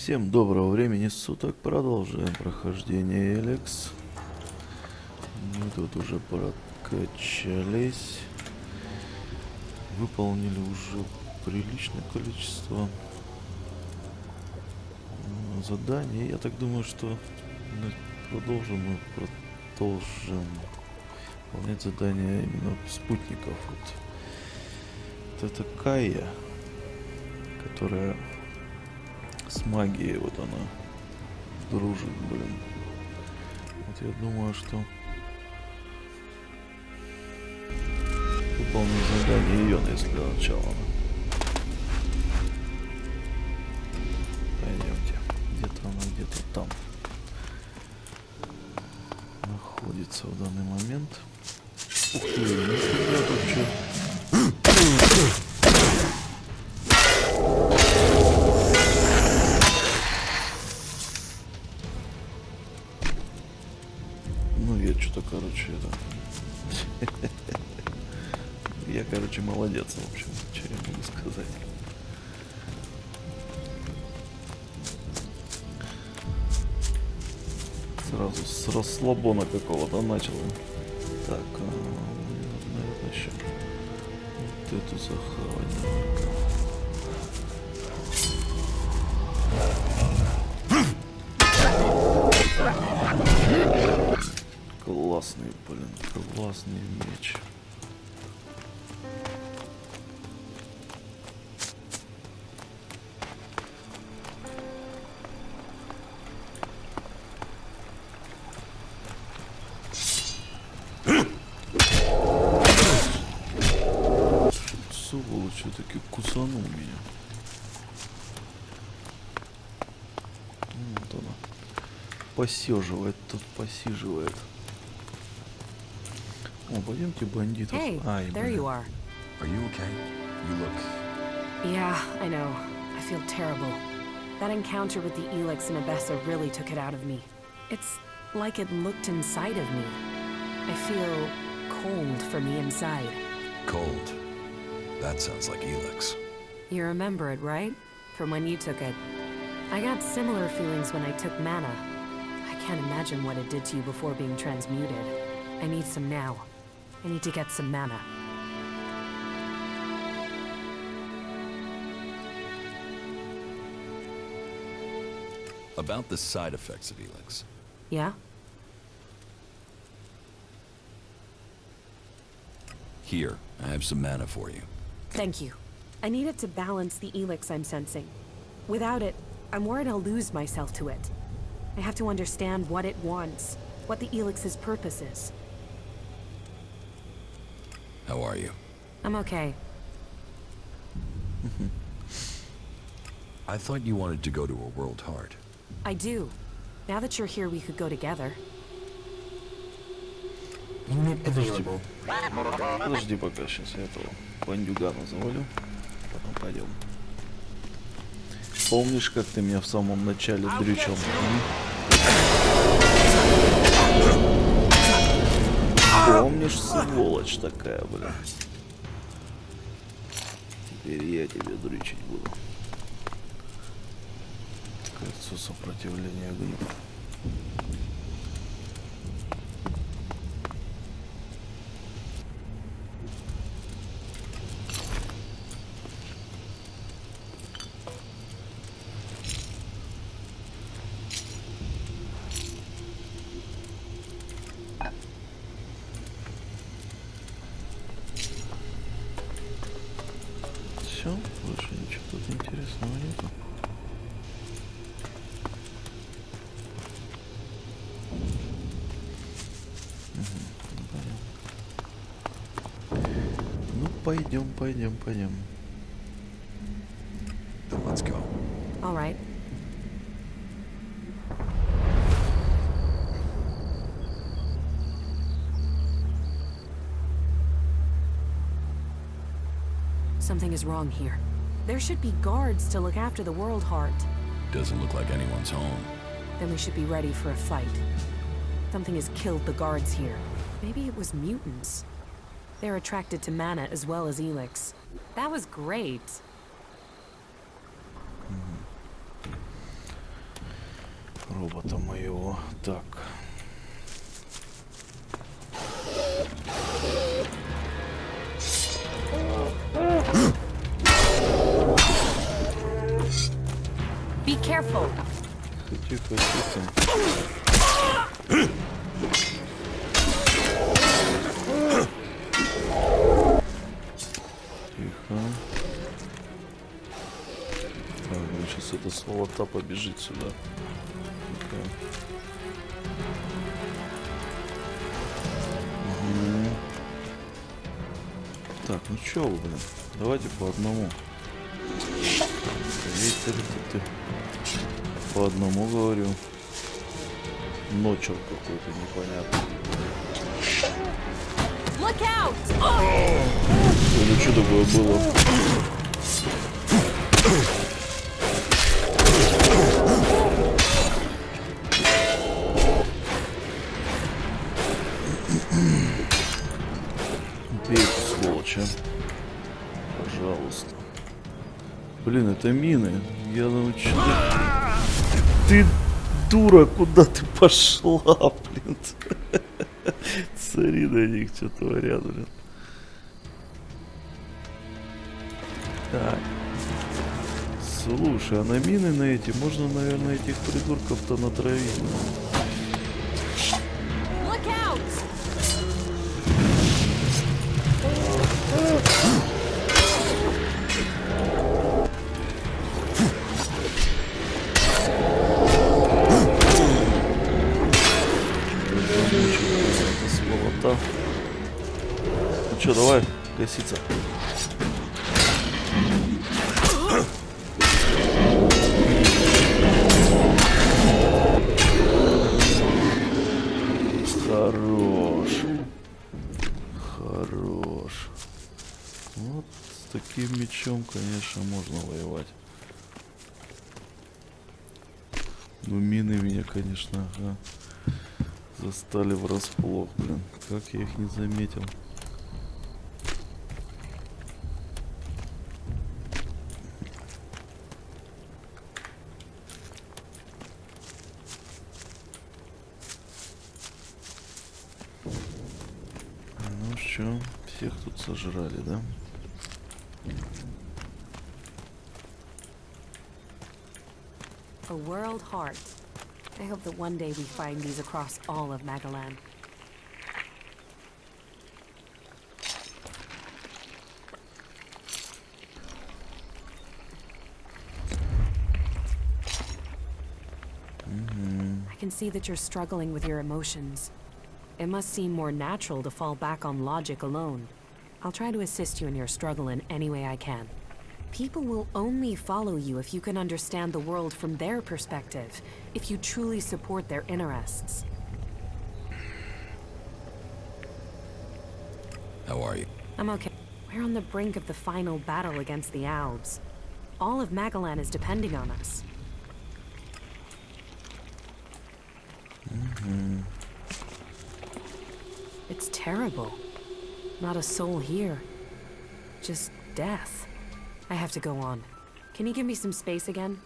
Всем доброго времени суток. Продолжаем прохождение Elex. Мы тут уже прокачались. Выполнили уже приличное количество заданий. Я так думаю, что продолжим выполнять задания именно спутников. Вот это Кая, которая с магией, вот она дружит, блин. Вот я думаю, что выполнить задание ее, если для начала. Пойдемте. Где-то она, где-то там находится в данный момент. Ух ты, нифига тут что. Что-то, короче, это... Я, короче, молодец, в общем, что я могу сказать. Сразу с расслабона какого-то начал. Так, наверное, еще вот эту захавать. Классный, блин, классный меч. Сволочь, все-таки кусанул меня. Вот она. Посиживает, тут посиживает. О, пойдемте бандитов. Hey, there you are. Are you okay? You look... Yeah, I know. I feel terrible. That encounter with the Elex and Abessa really took it out of me. It's like it looked inside of me. I feel cold from the inside. Cold. That sounds like Elex. You remember it, right? From when you took it. I got similar feelings when I took mana. I can't imagine what it did to you before being transmuted. I need some now. I need to get some mana. About the side effects of Elex. Yeah? Here, I have some mana for you. Thank you. I need it to balance the Elex I'm sensing. Without it, I'm worried I'll lose myself to it. I have to understand what it wants, what the Elix's purpose is. How are you? I'm okay. I thought you wanted to go to a world heart. I do. Now that you're here, we could go together. Подожди, пока сейчас я этого бандюгана завалю. Потом пойдем. Помнишь, как ты меня в самом начале дрючил? Помнишь, сволочь такая, бля. Теперь я тебя дрючить буду. Кольцо сопротивления огню. Все, больше ничего тут интересного нету. Ну, пойдем. Then let's go. All right. Something is wrong here. There should be guards to look after the World Heart. Doesn't look like anyone's home. Then we should be ready for a fight. Something has killed the guards here. Maybe it was mutants. They're attracted to mana as well as Elex. That was great. робота моего. Так. Be careful. Тихо, тихо. Тихо. Так, ну сейчас эта сволота побежит сюда. Тихо. Угу. Так, ну чё вы, блин? Давайте по одному. Ты. По одному говорю. Ночер какой-то непонятный. Look out! Ну что такое было? Бей эту сволочь, а. Пожалуйста. Блин, это мины. Я научил. Ты дура, куда ты пошла, блин? Смотри на них, что творят, блин. Так. Слушай, а на мины на эти можно, наверное, этих придурков-то натравить. Look out! Это сволота. Ну что, давай, гаситься. Хорош. Хорош. Вот с таким мечом, конечно, можно воевать. Ну, мины меня, конечно, ага, застали врасплох, блин. Как я их не заметил. Ну что, всех тут сожрали, да? A world heart. I hope that one day we find these across all of Magalan. I can see that you're struggling with your emotions. It must seem more natural to fall back on logic alone. I'll try to assist you in your struggle in any way I can. People will only follow you if you can understand the world from their perspective, if you truly support their interests. How are you? I'm okay. We're on the brink of the final battle against the Albs. All of Magalan is depending on us. It's terrible. Not a soul here. Just death. I have to go on. Can you give me some space again?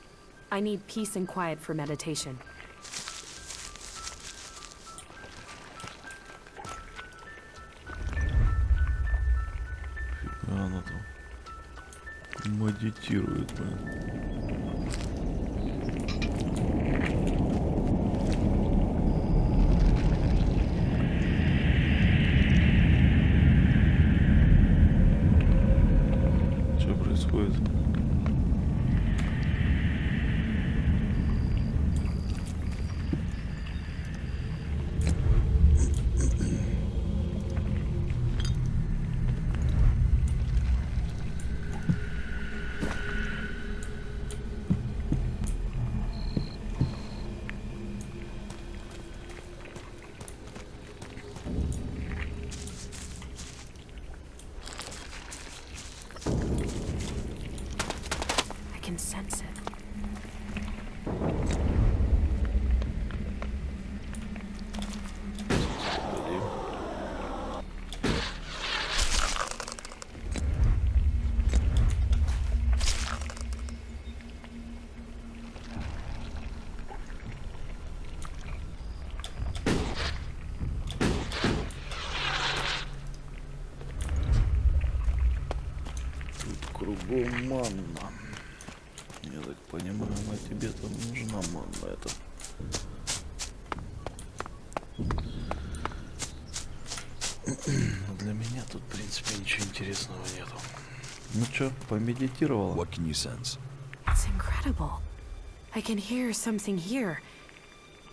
I need peace and quiet for meditation. Фига она там медитирует, блин. Что происходит? манна. Я так понимаю, она тебе там нужна, манна, это. Но для меня тут, в принципе, ничего интересного нету. Ну чё, помедитировала? What can you sense? It's incredible. I can hear something here.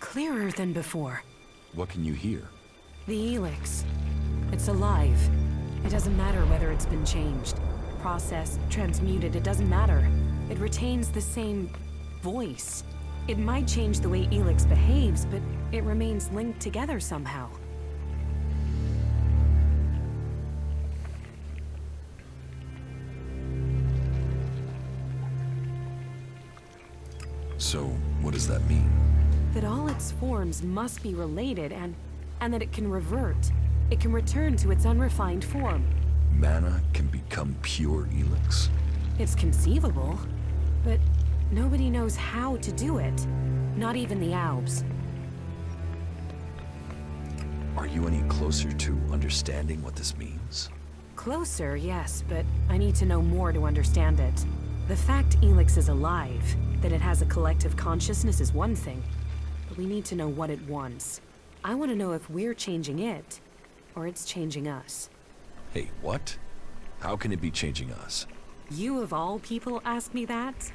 Clearer than before. What can you hear? The Elex. It's alive. It doesn't matter whether it's been changed, processed, transmuted, it doesn't matter. It retains the same voice. It might change the way Elex behaves, but it remains linked together somehow. So, what does that mean? That all its forms must be related and that it can revert. It can return to its unrefined form. Mana can become pure Elex? It's conceivable, but nobody knows how to do it. Not even the Albs. Are you any closer to understanding what this means? Closer, yes, but I need to know more to understand it. The fact Elex is alive, that it has a collective consciousness is one thing, but we need to know what it wants. I want to know if we're changing it, or it's changing us. Hey, what? How can it be changing us? You of all people ask me that?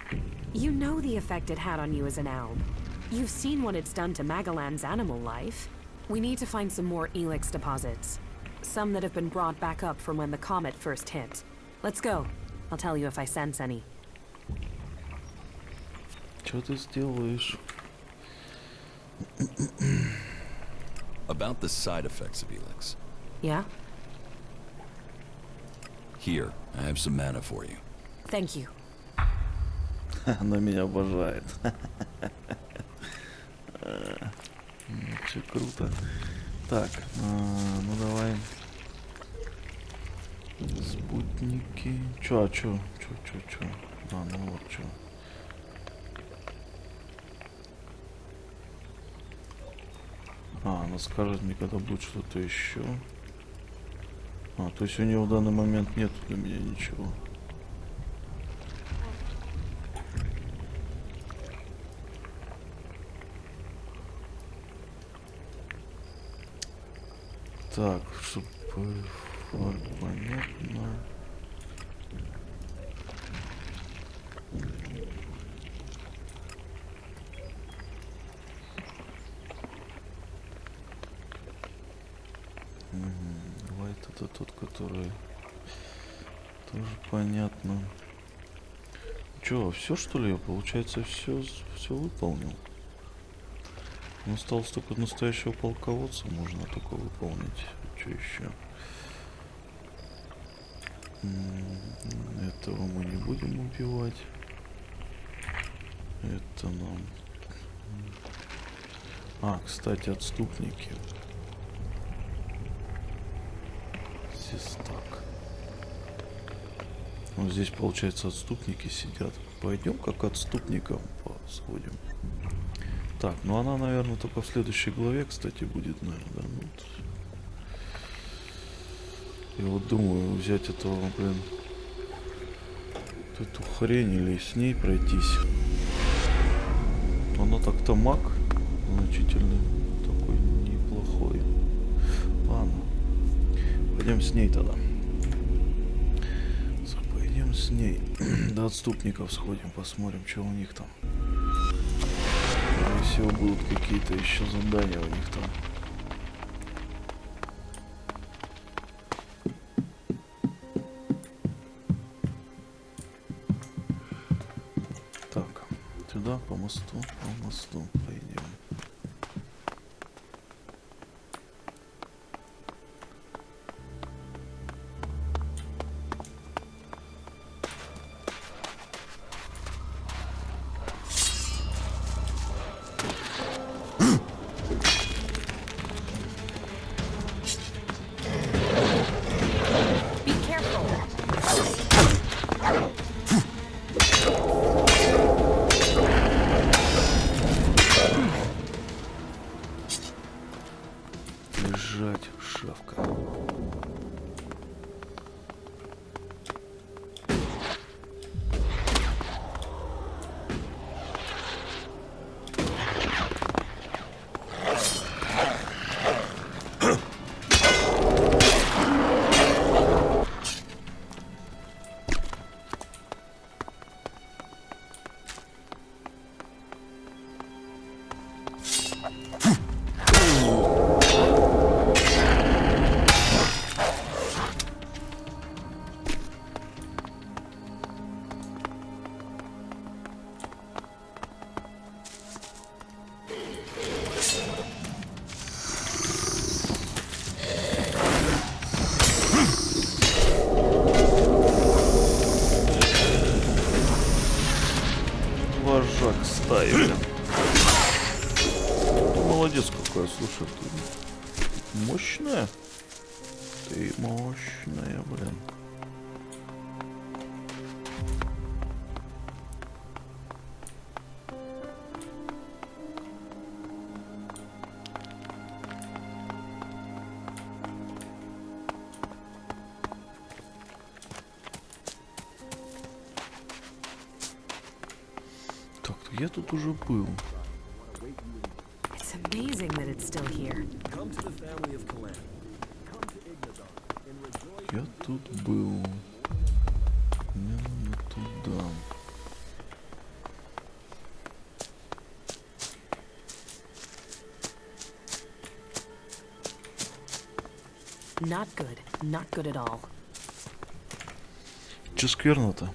You know the effect it had on you as an Alb. You've seen what it's done to Magalan's animal life. We need to find some more Elex deposits. Some that have been brought back up from when the comet first hit. Let's go. I'll tell you if I sense any. Чё ты сделаешь? About the side effects of Elex. Yeah? Here, I have some mana for you. Thank you. Она меня обожает. Все круто. Так, ну давай. Спутники. Чё? А, ну вот чё. Она скажет мне, когда будет что-то еще. То есть у нее в данный момент нет для меня ничего. Так, чтобы понятно. Лайт это тот, который тоже понятно. Чё, все что ли? Я, получается, все выполнил. Осталось только настоящего полководца можно только выполнить. Что еще? Этого мы не будем убивать. Это нам... кстати, отступники. Здесь так. Вот здесь, получается, отступники сидят. Пойдем как отступникам сходим. Так, ну она, наверное, только в следующей главе, кстати, будет, наверное, да? Ну, я вот думаю взять этого, блин, эту хрень или с ней пройтись. Она так-то маг значительно такой неплохой. Ладно. Пойдем с ней тогда. Пойдем с ней. До отступников сходим, посмотрим, что у них там. Скорее всего, будут какие-то еще задания у них там. Так, сюда, по мосту пойдем. Лежать, шавка. молодец какая, слушай, ты мощная. Ты мощная, блин. Так, я тут уже был. It's amazing that it's still here. Я тут был. Мне надо туда. Not good. Not good at all. Че скверно-то?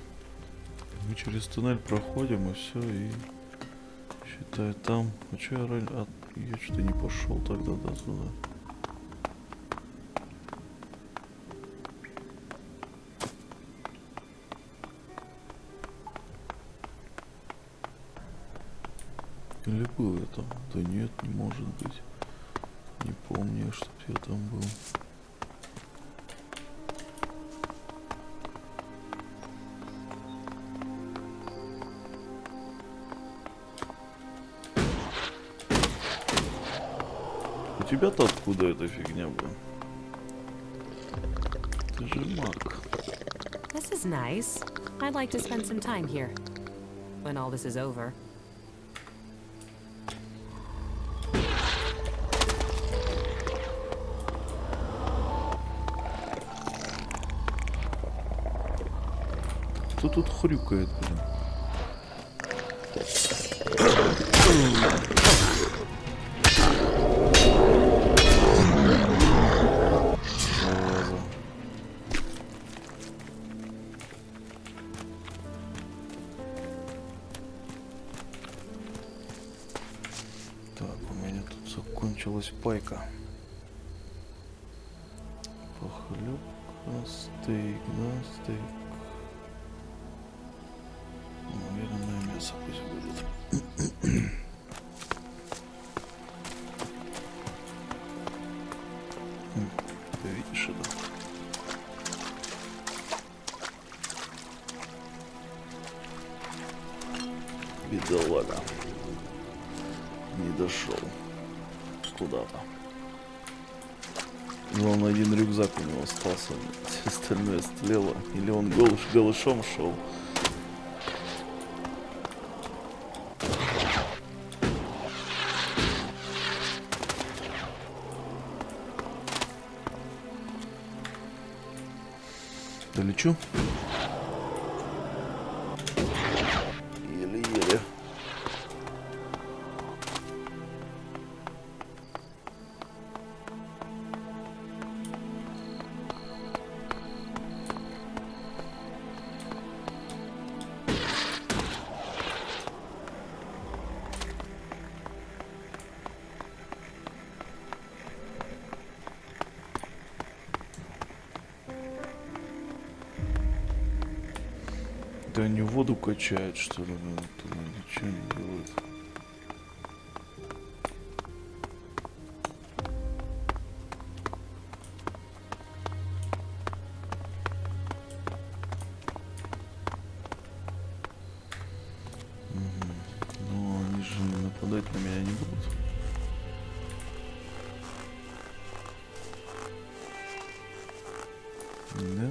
Мы через туннель проходим и все, и считай там. А че я раньше... я что-то не пошел тогда до туда. Или был я там? Да нет, не может быть. Не помню, чтоб я там был. У тебя-то откуда эта фигня была? Ты же маг. This is nice. I'd like to spend some time here. When all this is over. Кто тут хрюкает, блин? Так, у меня тут закончилась пайка. Похлебка, стейк, да, стейк. Наверное, мясо пусть будет. Ты видишь это? Бедолага. Не дошел куда-то. Вон один рюкзак у него остался, все остальное стлело. Или он голышом шел. Долечу. Еле-еле. Да они воду качают, что ли? Ничего не делают. Но они же нападать на меня не будут. Да?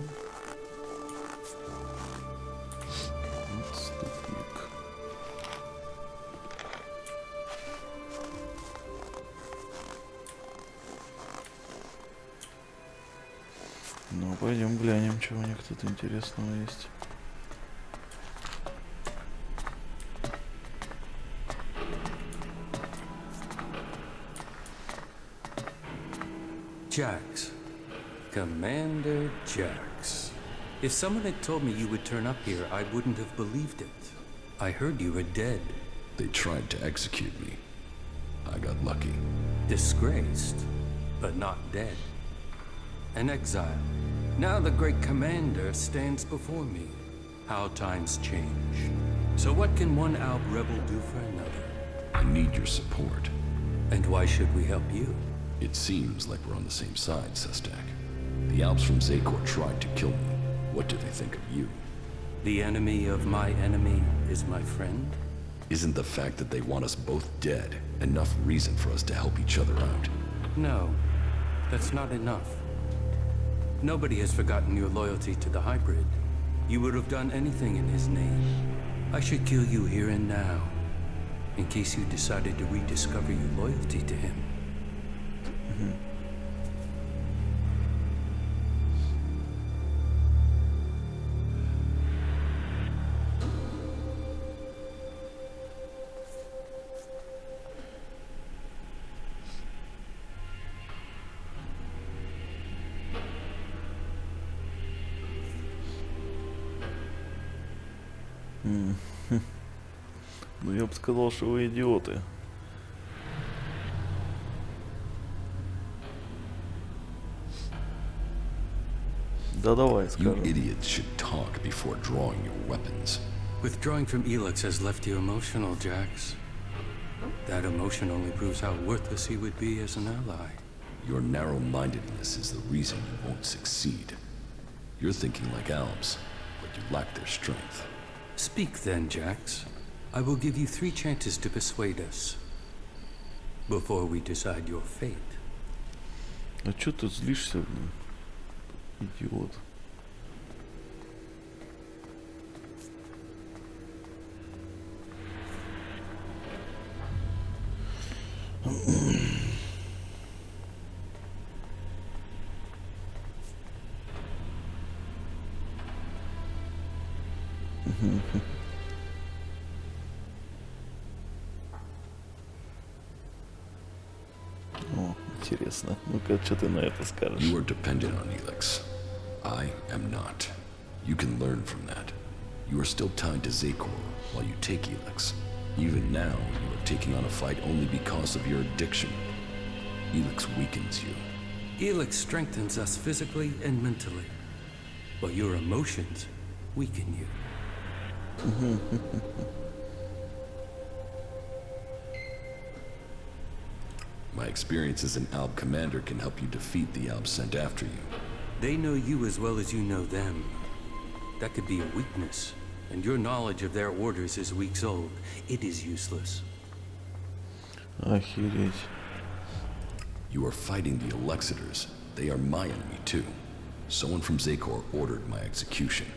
Отступник. Ну, пойдем глянем, что у них тут интересного есть. Jax. Commander Jax. If someone had told me you would turn up here, I wouldn't have believed it. I heard you were dead. They tried to execute me. I got lucky. Disgraced, but not dead. An exile. Now the great commander stands before me. How times change. So what can one Alb rebel do for another? I need your support. And why should we help you? It seems like we're on the same side, Sestak. The Alps from Zakor tried to kill me. What do they think of you? The enemy of my enemy is my friend? Isn't the fact that they want us both dead enough reason for us to help each other out? No, that's not enough. Nobody has forgotten your loyalty to the hybrid. You would have done anything in his name. I should kill you here and now, in case you decided to rediscover your loyalty to him. Ну, я бы сказал, что вы идиоты. Да давай, You скажем. idiots should talk before drawing your weapons. Withdrawing from Elex has left you emotional, Jax. That emotion only proves how worthless he would be as an ally. Your narrow-mindedness is the reason you won't succeed. You're thinking like Alps, but you lack their strength. Speak then, Jax. I will give you 3 chances to persuade us, before we decide your fate. А чё ты злишься, блин? Идиот. О, интересно. Ну-ка, что ты на это скажешь? You are dependent on Elex. I am not. You can learn from that. You are still tied to Zakor while you take Elex. Even now, you are taking on a fight only because of your addiction. Elex weakens you. Elex strengthens us physically and mentally, while your emotions weaken you. My experience as an Alp commander can help you defeat the Alps sent after you. They know you as well as you know them. That could be a weakness, and your knowledge of their orders is weeks old. It is useless. Охереть. You are fighting the Alexiters. They are my enemy too. Someone from Zakor ordered my execution.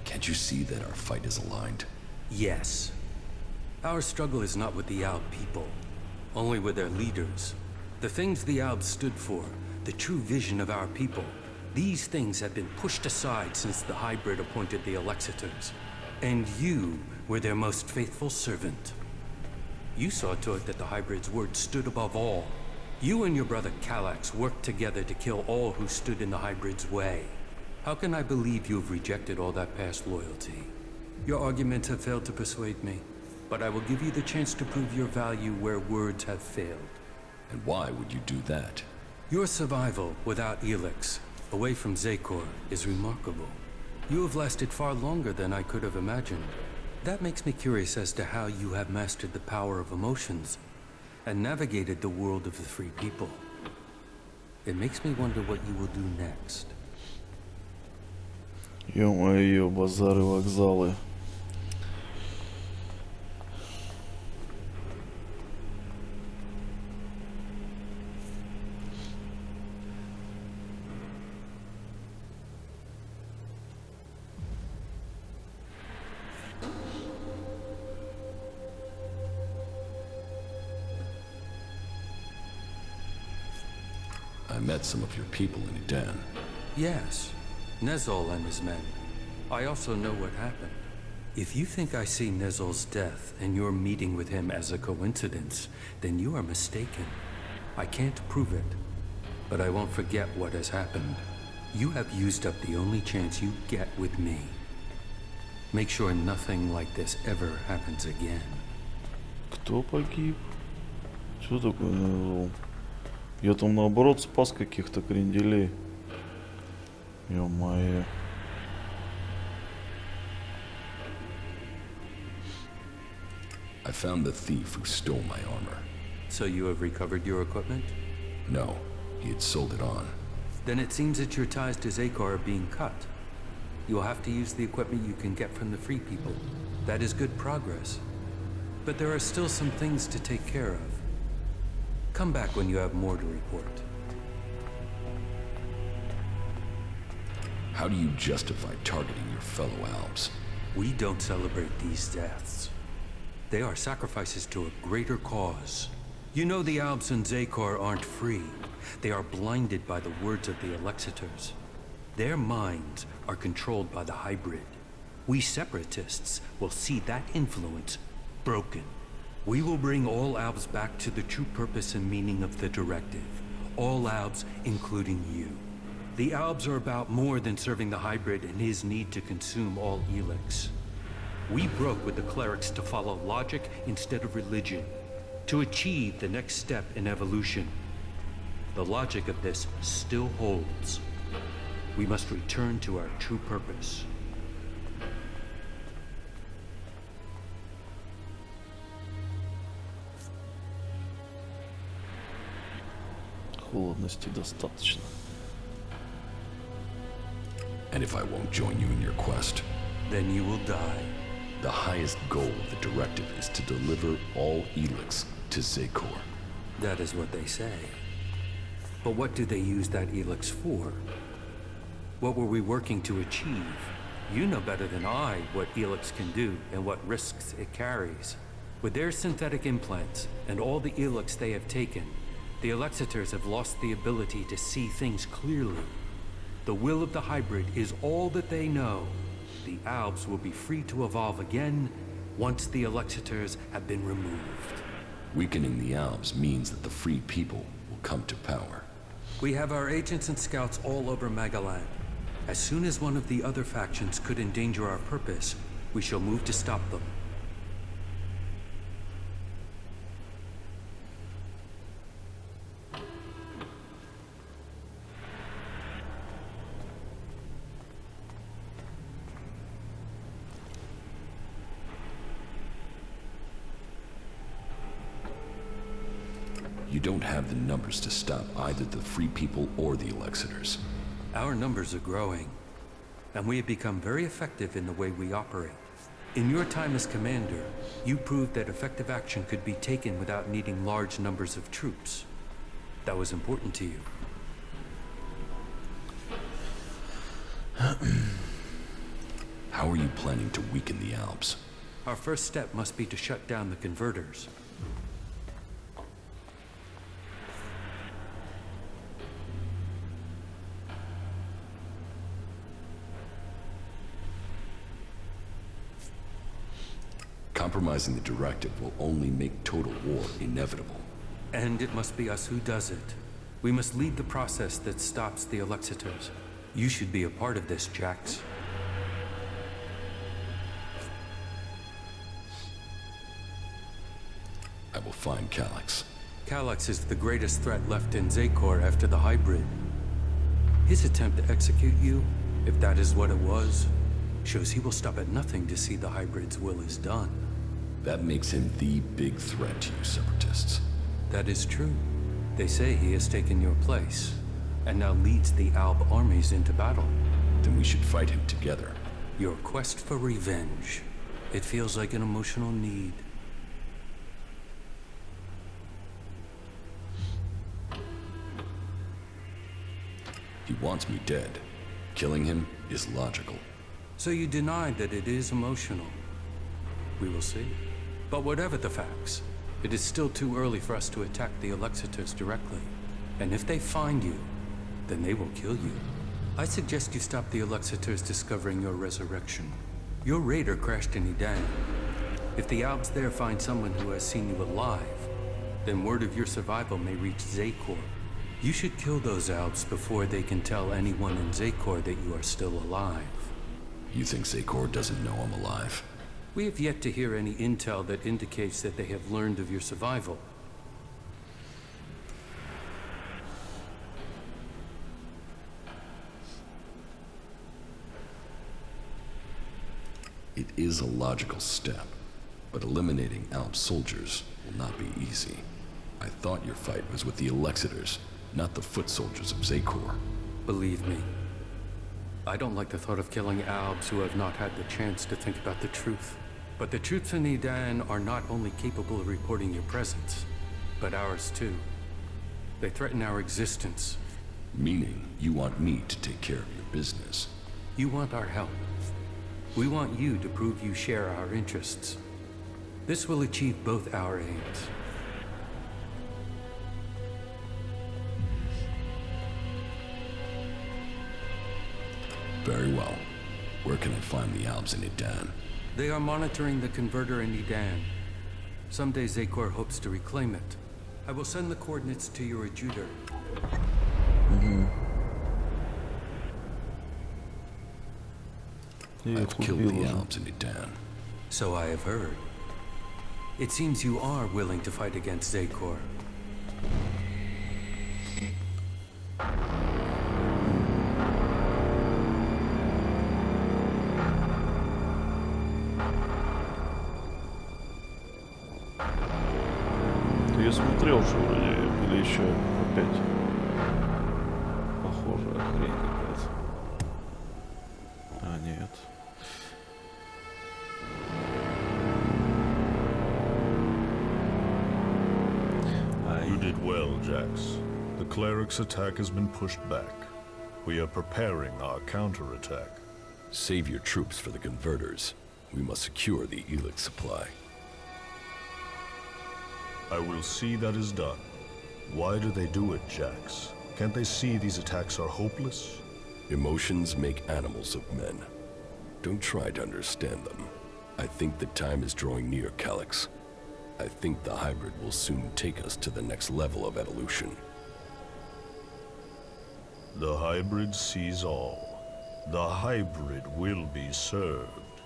Can't you see that our fight is aligned? Yes. Our struggle is not with the Alb people, only with their leaders. The things the Albs stood for, the true vision of our people, these things have been pushed aside since the hybrid appointed the Alexiters. And you were their most faithful servant. You saw to it that the hybrid's word stood above all. You and your brother Kallax worked together to kill all who stood in the hybrid's way. How can I believe you have rejected all that past loyalty? Your arguments have failed to persuade me, but I will give you the chance to prove your value where words have failed. And why would you do that? Your survival without Elex, away from Zakor, is remarkable. You have lasted far longer than I could have imagined. That makes me curious as to how you have mastered the power of emotions and navigated the world of the free people. It makes me wonder what you will do next. Ё-моё, базары, вокзалы. I met some of your people in Edan. Yes, Nezol and his men. I also know what happened. If you think I see Nezol's death and your meeting with him as a coincidence, then you are mistaken. I can't prove it, but I won't forget what has happened. You have used up the only chance you get with me. Make sure nothing like this ever happens again. Кто погиб? Что такое Nezol? Я там наоборот спас каких-то кренделей. Ё-моё. I found the thief who stole my armor. So you have recovered your equipment? No, he had sold it on. Then it seems that your ties to Zakor are being cut. You will have to use the equipment you can get from the Free People. That is good progress. But there are still some things to take care of. Come back when you have more to report. How do you justify targeting your fellow Albs? We don't celebrate these deaths. They are sacrifices to a greater cause. You know the Albs and Zakor aren't free. They are blinded by the words of the Alexiters. Their minds are controlled by the hybrid. We separatists will see that influence broken. We will bring all Albs back to the true purpose and meaning of the directive. All Albs, including you. The Albs are about more than serving the hybrid and his need to consume all Elex. We broke with the clerics to follow logic instead of religion, to achieve the next step in evolution. The logic of this still holds. We must return to our true purpose. Холодности достаточно. And if I won't join you in your quest, Then you will die. the highest goal of the directive is to deliver all Elex to Zakor. That is what they say. But what do they use that Elex for? What were we working to achieve? You know better than I what Elex can do and what risks it carries. With their synthetic implants and all the Elex they have taken, the Alexiters have lost the ability to see things clearly. The will of the hybrid is all that they know. The Albs will be free to evolve again once the Alexiters have been removed. Weakening the Albs means that the free people will come to power. We have our agents and scouts all over Magaland. As soon as one of the other factions could endanger our purpose, we shall move to stop them. You don't have the numbers to stop either the free people or the Alexiters. Our numbers are growing, and we have become very effective in the way we operate. In your time as commander, you proved that effective action could be taken without needing large numbers of troops. That was important to you. How are you planning to weaken the Albs? Our first step must be to shut down the converters. Compromising the directive will only make total war inevitable. And it must be us who does it. We must lead the process that stops the Alexiters. You should be a part of this, Jax. I will find Calyx. Calyx is the greatest threat left in Zakor after the hybrid. His attempt to execute you, if that is what it was, shows he will stop at nothing to see the hybrid's will is done. That makes him the big threat to you separatists. That is true. They say he has taken your place, and now leads the Alb armies into battle. Then we should fight him together. Your quest for revenge. It feels like an emotional need. He wants me dead. Killing him is logical. So you deny that it is emotional. We will see. But whatever the facts, it is still too early for us to attack the Alexiters directly. And if they find you, then they will kill you. I suggest you stop the Alexiters discovering your resurrection. Your raider crashed in Edan. If the Albs there find someone who has seen you alive, then word of your survival may reach Zakor. You should kill those Albs before they can tell anyone in Zakor that you are still alive. You think Zakor doesn't know I'm alive? We have yet to hear any intel that indicates that they have learned of your survival. It is a logical step, but eliminating Alb soldiers will not be easy. I thought your fight was with the Elexiters, not the foot soldiers of Zakor. Believe me, I don't like the thought of killing Albs who have not had the chance to think about the truth. But the troops in Edan are not only capable of reporting your presence, but ours too. They threaten our existence. Meaning, you want me to take care of your business. You want our help. We want you to prove you share our interests. This will achieve both our aims. Very well. Where can I find the Albs in Edan? They are monitoring the converter in Edan. Someday Zakor hopes to reclaim it. I will send the coordinates to your adjutor. I've killed the Albs in Edan. So I have heard. It seems you are willing to fight against Zakor. Я смотрел же вроде, или еще опять похожая хрень какая-то. А, нет. You did well, Jax. The cleric's attack has been pushed back. We are preparing our counterattack. Save your troops for the converters. We must secure the Elex supply. I will see that is done. Why do they do it, Jax? Can't they see these attacks are hopeless? Emotions make animals of men. Don't try to understand them. I think the time is drawing near, Calyx. I think the hybrid will soon take us to the next level of evolution. The hybrid sees all. The hybrid will be served.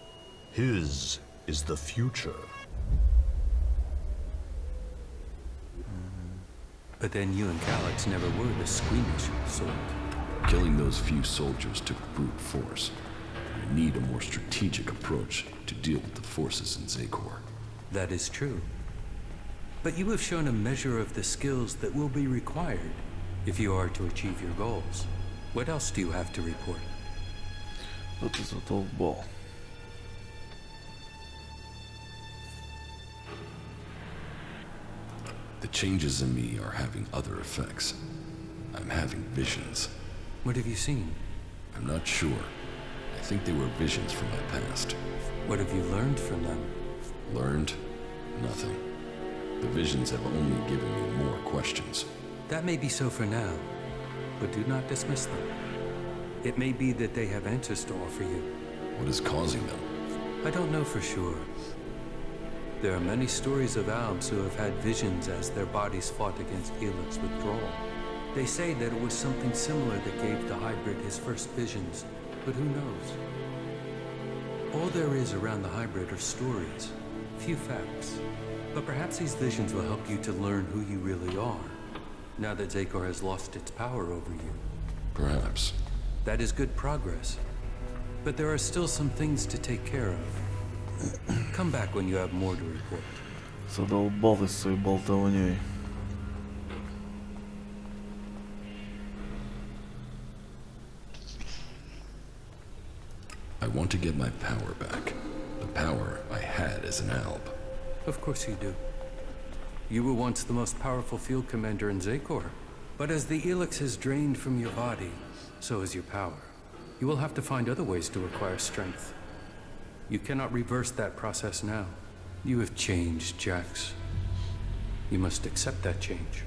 His is the future. But then you and Calyx never were the squeamish sort. Killing those few soldiers took brute force. We need a more strategic approach to deal with the forces in Zakor. That is true. But you have shown a measure of the skills that will be required if you are to achieve your goals. What else do you have to report? Вот это задолбал. The changes in me are having other effects. I'm having visions. What have you seen? I'm not sure. I think they were visions from my past. What have you learned from them? Learned? Nothing. The visions have only given me more questions. That may be so for now, but do not dismiss them. It may be that they have answers to offer you. What is causing them? I don't know for sure. There are many stories of Albs who have had visions as their bodies fought against Elex withdrawal. They say that it was something similar that gave the hybrid his first visions, but who knows? All there is around the hybrid are stories, few facts. But perhaps these visions will help you to learn who you really are, now that Zakor has lost its power over you. Perhaps. That is good progress. But there are still some things to take care of. Come back when you have more to report. Задолбал ты своей болтовней. I want to get my power back. The power I had as an Alb. Of course you do. You were once the most powerful field commander in Zakor. But as the Elex has drained from your body, so has your power. You will have to find other ways to acquire strength. You cannot reverse that process now. You have changed, Jax. You must accept that change.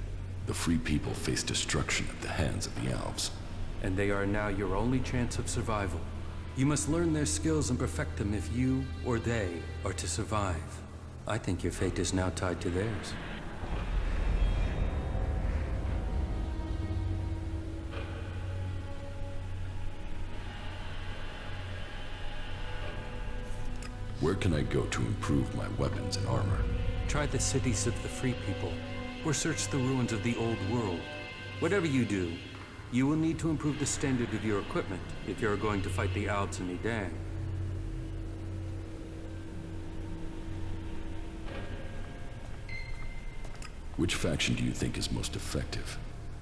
The free people face destruction at the hands of the Albs. And they are now your only chance of survival. You must learn their skills and perfect them if you, or they, are to survive. I think your fate is now tied to theirs. Where can I go to improve my weapons and armor? Try the cities of the free people, or search the ruins of the old world. Whatever you do, you will need to improve the standard of your equipment if you're going to fight the Albs in Edan. Which faction do you think is most effective?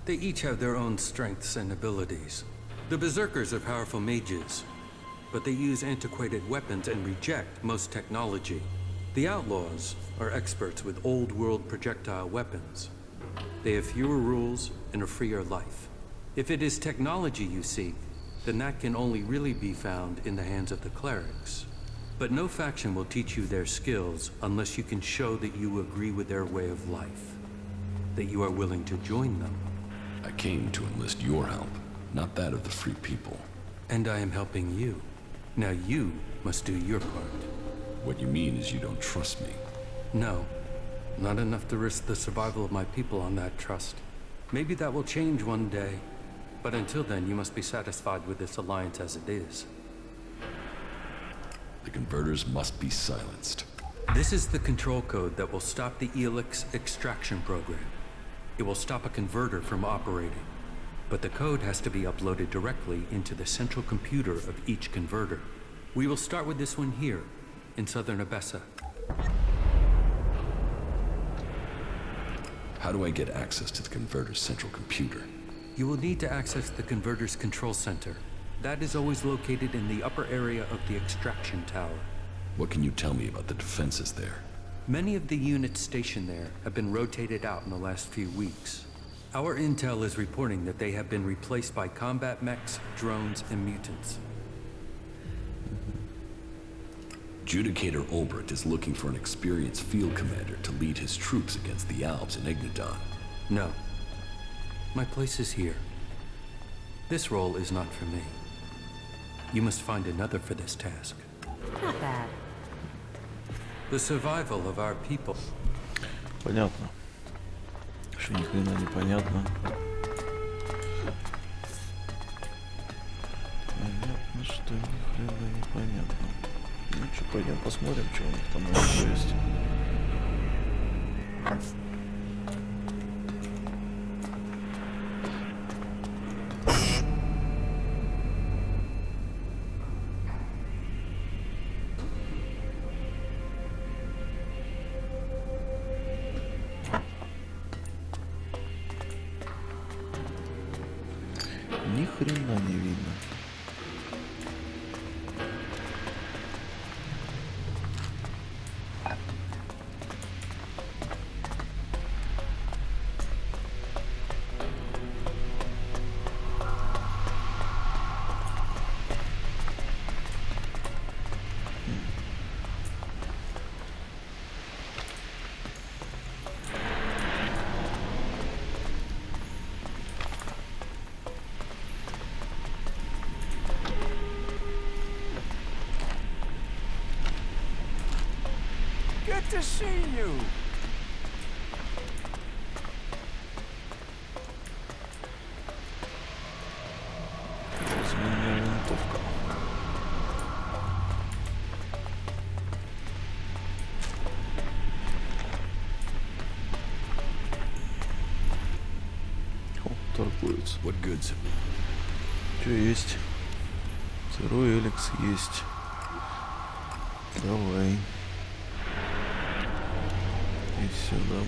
They each have their own strengths and abilities. The Berserkers are powerful mages, but they use antiquated weapons and reject most technology. The Outlaws are experts with old-world projectile weapons. They have fewer rules and a freer life. If it is technology you seek, then that can only really be found in the hands of the clerics. But no faction will teach you their skills unless you can show that you agree with their way of life, that you are willing to join them. I came to enlist your help, not that of the free people. And I am helping you. Now you must do your part. What you mean is you don't trust me. No, not enough to risk the survival of my people on that trust. Maybe that will change one day, but until then you must be satisfied with this alliance as it is. The converters must be silenced. This is the control code that will stop the Elex extraction program. It will stop a converter from operating, but the code has to be uploaded directly into the central computer of each converter. We will start with this one here, in southern Abessa. How do I get access to the converter's central computer? You will need to access the converter's control center. That is always located in the upper area of the extraction tower. What can you tell me about the defenses there? Many of the units stationed there have been rotated out in the last few weeks. Our intel is reporting that they have been replaced by combat mechs, drones, and mutants. Judicator Ulbricht is looking for an experienced field commander to lead his troops against the Alps and Ignadon. No. My place is here. This role is not for me. You must find another for this task. Not bad. The survival of our people. Понятно. Еще ни хрена не понятно. Понятно, что ни хрена не понятно. Ну что, пойдем посмотрим, что у них там еще есть. Ни хрена не видно. Good to see you. Разменная винтовка. О, торгуется. What goods? Что есть? Сырой Элекс есть. Давай. И сюда.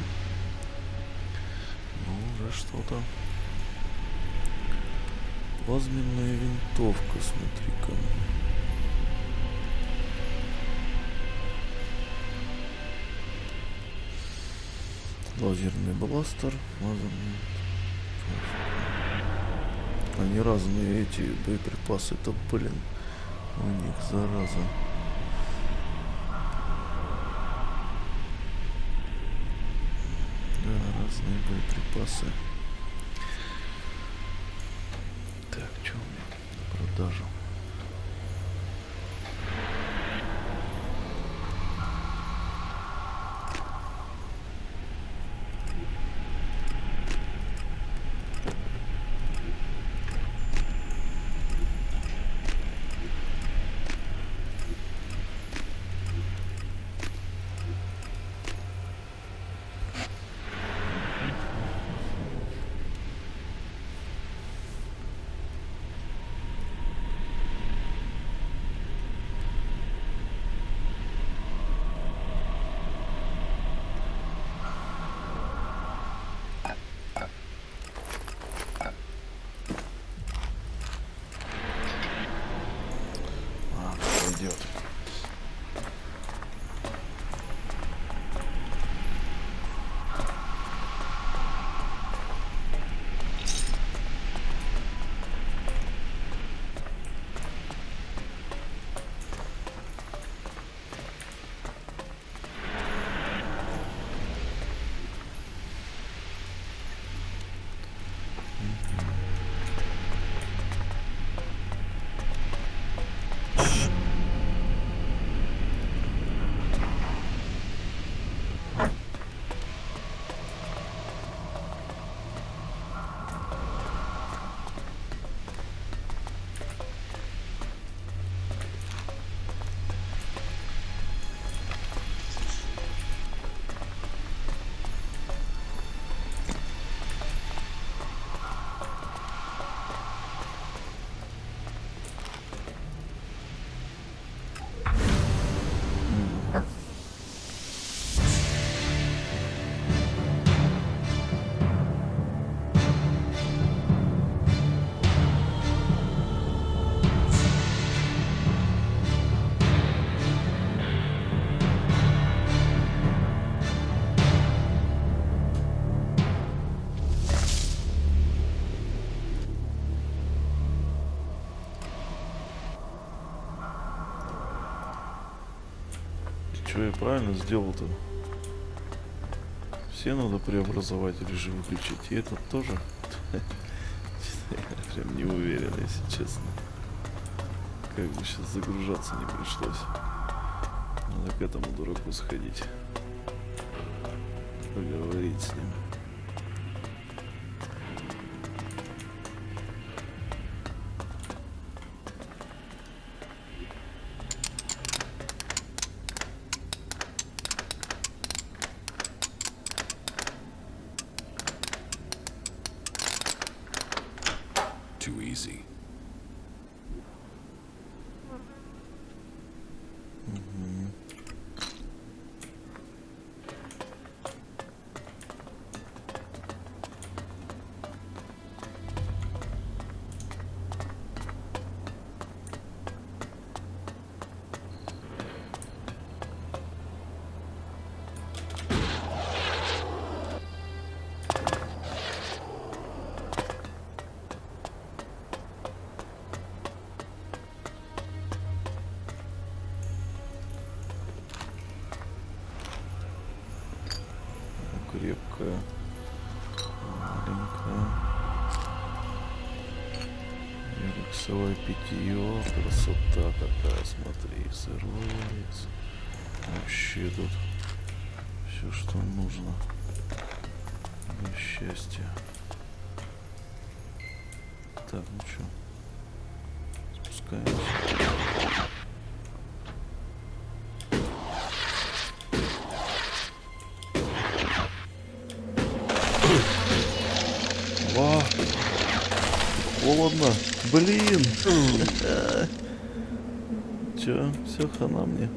Ну, уже что-то. Плазменная винтовка, смотри-ка. Лазерный бластер. Лазерный. Они разные, эти боеприпасы-то, блин. У них зараза. Да, разные боеприпасы. Так, что у меня на продажу? Что я правильно сделал-то? Все надо преобразовать или же выключить. И этот тоже. Я прям не уверен, если честно. Как бы сейчас загружаться не пришлось. Надо к этому дураку сходить. Поговорить с ним. Too easy. Крепкая, маленькая, элексовое питье, красота какая, смотри, сырвается. Вообще тут все, что нужно для счастья. Так, ну что, спускаемся. Ва! Холодно! Блин! Чё? Все, хана мне.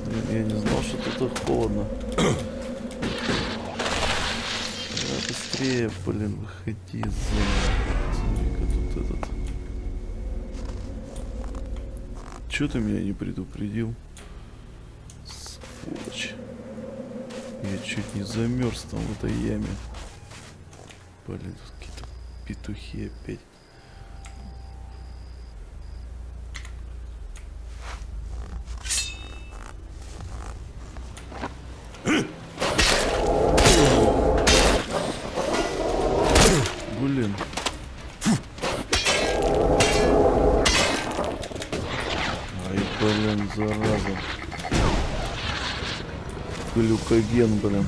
Блин, я не знал, что тут так холодно. Давай быстрее, блин, выходи из зоны. Смотри-ка тут этот. Чё ты меня не предупредил? Сволочь. Я чуть не замерз там в этой яме. Блин, какие-то петухи опять. Блин. Ай, блин, зараза. Глюкоген, блин.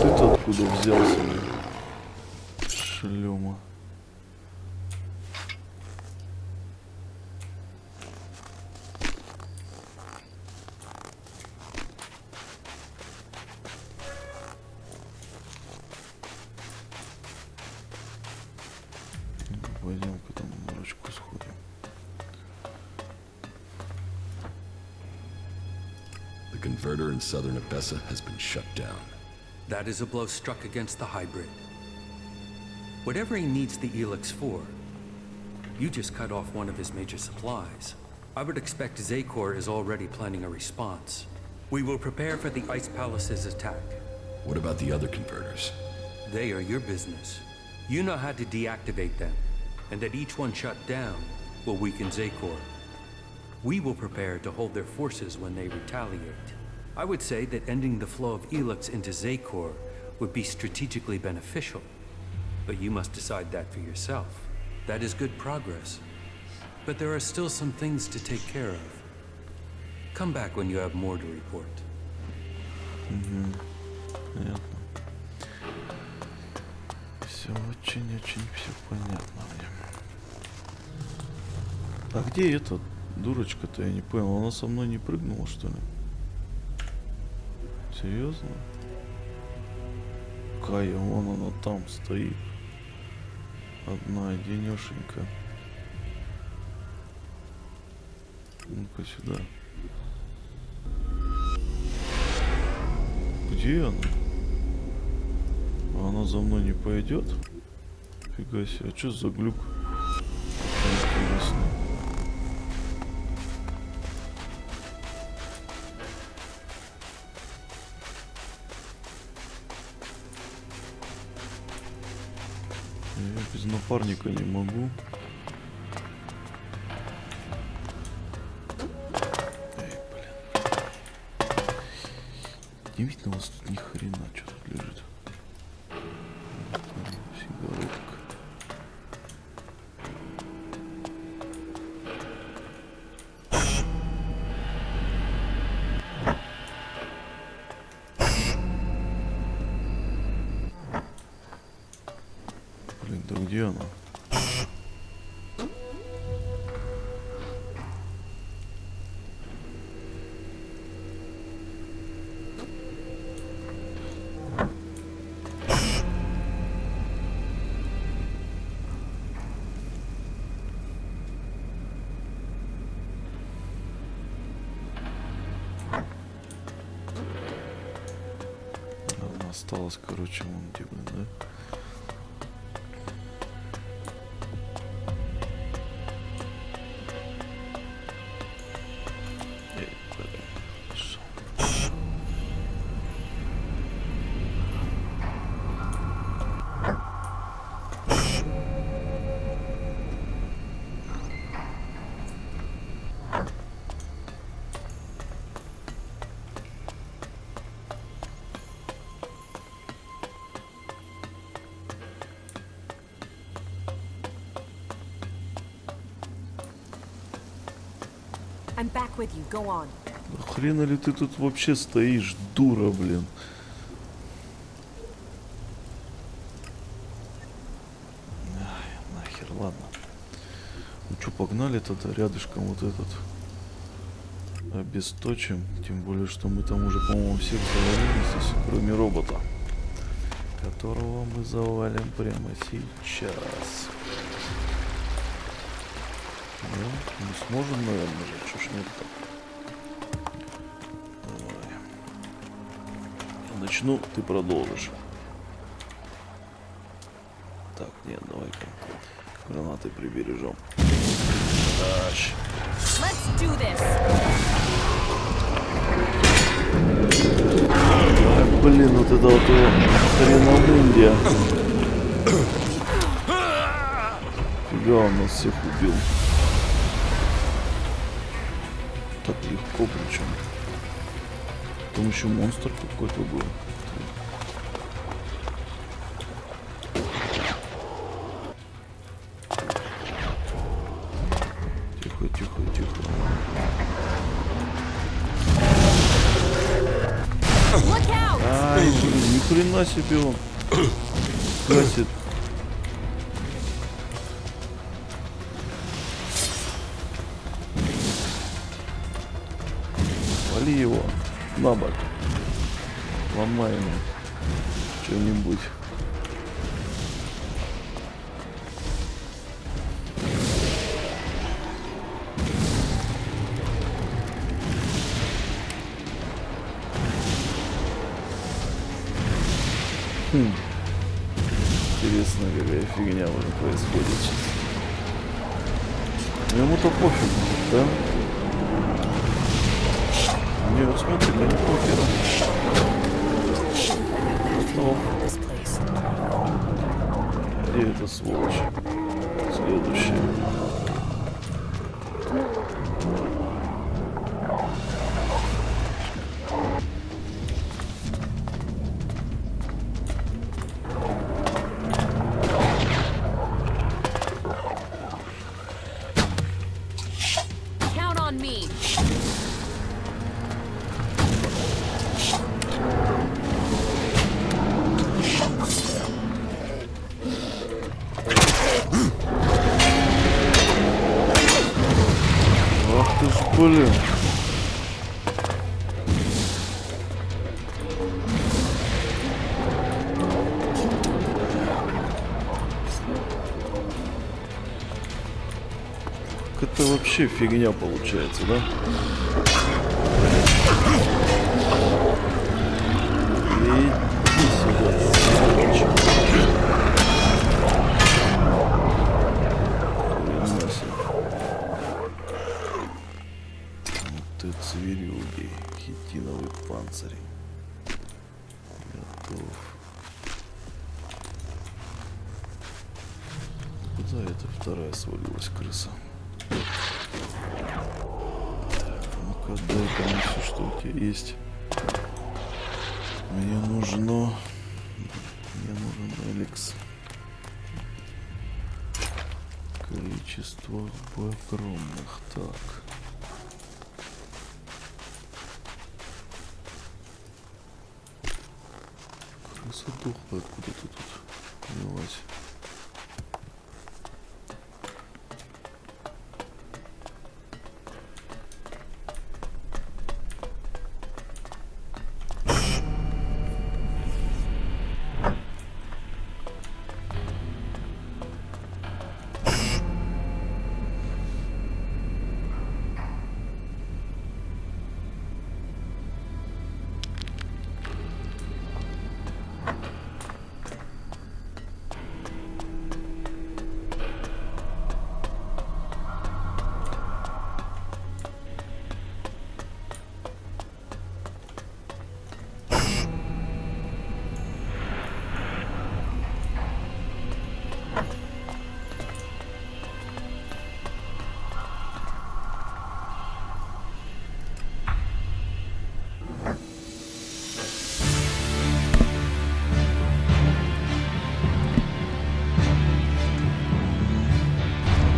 Ты-то откуда взялся, блин? Шлема. Пойдем-ка там на ручку сходим. The converter in southern Abessa has been shut down. That is a blow struck against the hybrid. Whatever he needs the Elex for, you just cut off one of his major supplies. I would expect Zakor is already planning a response. We will prepare for the Ice Palace's attack. What about the other converters? They are your business. You know how to deactivate them, and that each one shut down will weaken Zakor. We will prepare to hold their forces when they retaliate. I would say that ending the flow of Elex into Zakor would be strategically beneficial, but you must decide that for yourself. That is good progress, but there are still some things to take care of. Come back when you have more to report. Понятно. Все очень-очень все понятно мне. А где эта дурочка-то, я не понял. Она со мной не прыгнула, что ли? Серьезно? Кая, вон она там стоит. Одна денешенька. Ну-ка сюда. Где она? А она за мной не пойдет? Фига себе, а что за глюк? Интересно. напарника не могу. Эй, блин. Не видно у вас тут ни хрена, что тут лежит. Сигаретка. Блин, да где она? Она осталась, короче, вон где, блин, да? I'm back with you. Go on. Да хрена ли ты тут вообще стоишь, дура, блин? Ай, нахер, ладно. Ну что, погнали тогда рядышком вот этот обесточим. Тем более, что мы там уже, по-моему, всех завалили здесь, кроме робота, которого мы завалим прямо сейчас. Да, не сможем, наверное, же. Чё ж нет-то? Давай. Я начну, ты продолжишь. Так, нет, давай-ка гранаты прибережем. Тащ. Let's do this. Ай, блин, вот это вот хреномундия. Фига, он нас всех убил. Так легко причем. Там еще монстр какой-то был. Тихо, тихо, тихо. Ай, блин, ни хрена себе он гасит. Вали его на бок. Ломай ему что-нибудь. Интересно, какая фигня уже происходит сейчас. Ну, ему-то пофиг, да? Не, вот смотри, да не пофиг. Где эта сволочь? Следующая. Count on me. Ах ты ж, блин. Это вообще фигня получается, да? Иди сюда, сволочь. Хрена себе. Вот ты зверюги, хитиновый панцирь. Готов. Да, это вторая свалилась крыса. Ну-ка, дай-ка мне все, что у тебя есть. Мне нужен Elex. Количество огромных. Так. Крыса дохла, откуда ты тут взялась?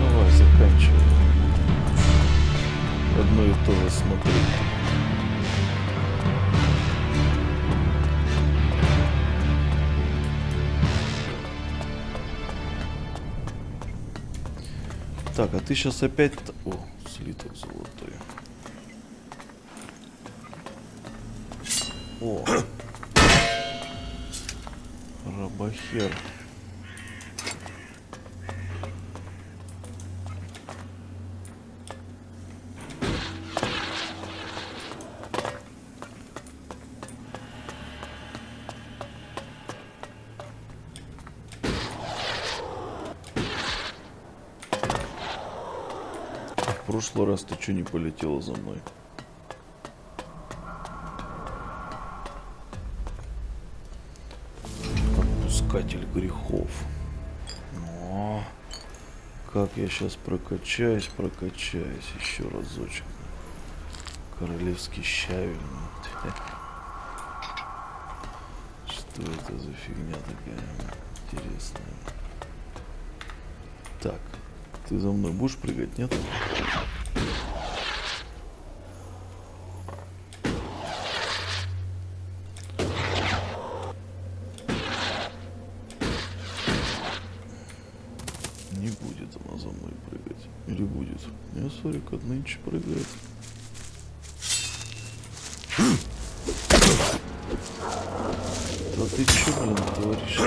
Давай, заканчивай. Одно и то же смотри. Так, а ты сейчас опять... О, слиток золотой. О! Рабохер. В прошлый раз ты что не полетела за мной? Отпускатель грехов. О, как я сейчас прокачаюсь еще разочек. Королевский щавель. Что это за фигня такая интересная? Так, ты за мной будешь прыгать, нет? Не будет она за мной прыгать. Или будет? Я смотрю, как нынче прыгает. Да ты чё, блин, творишь?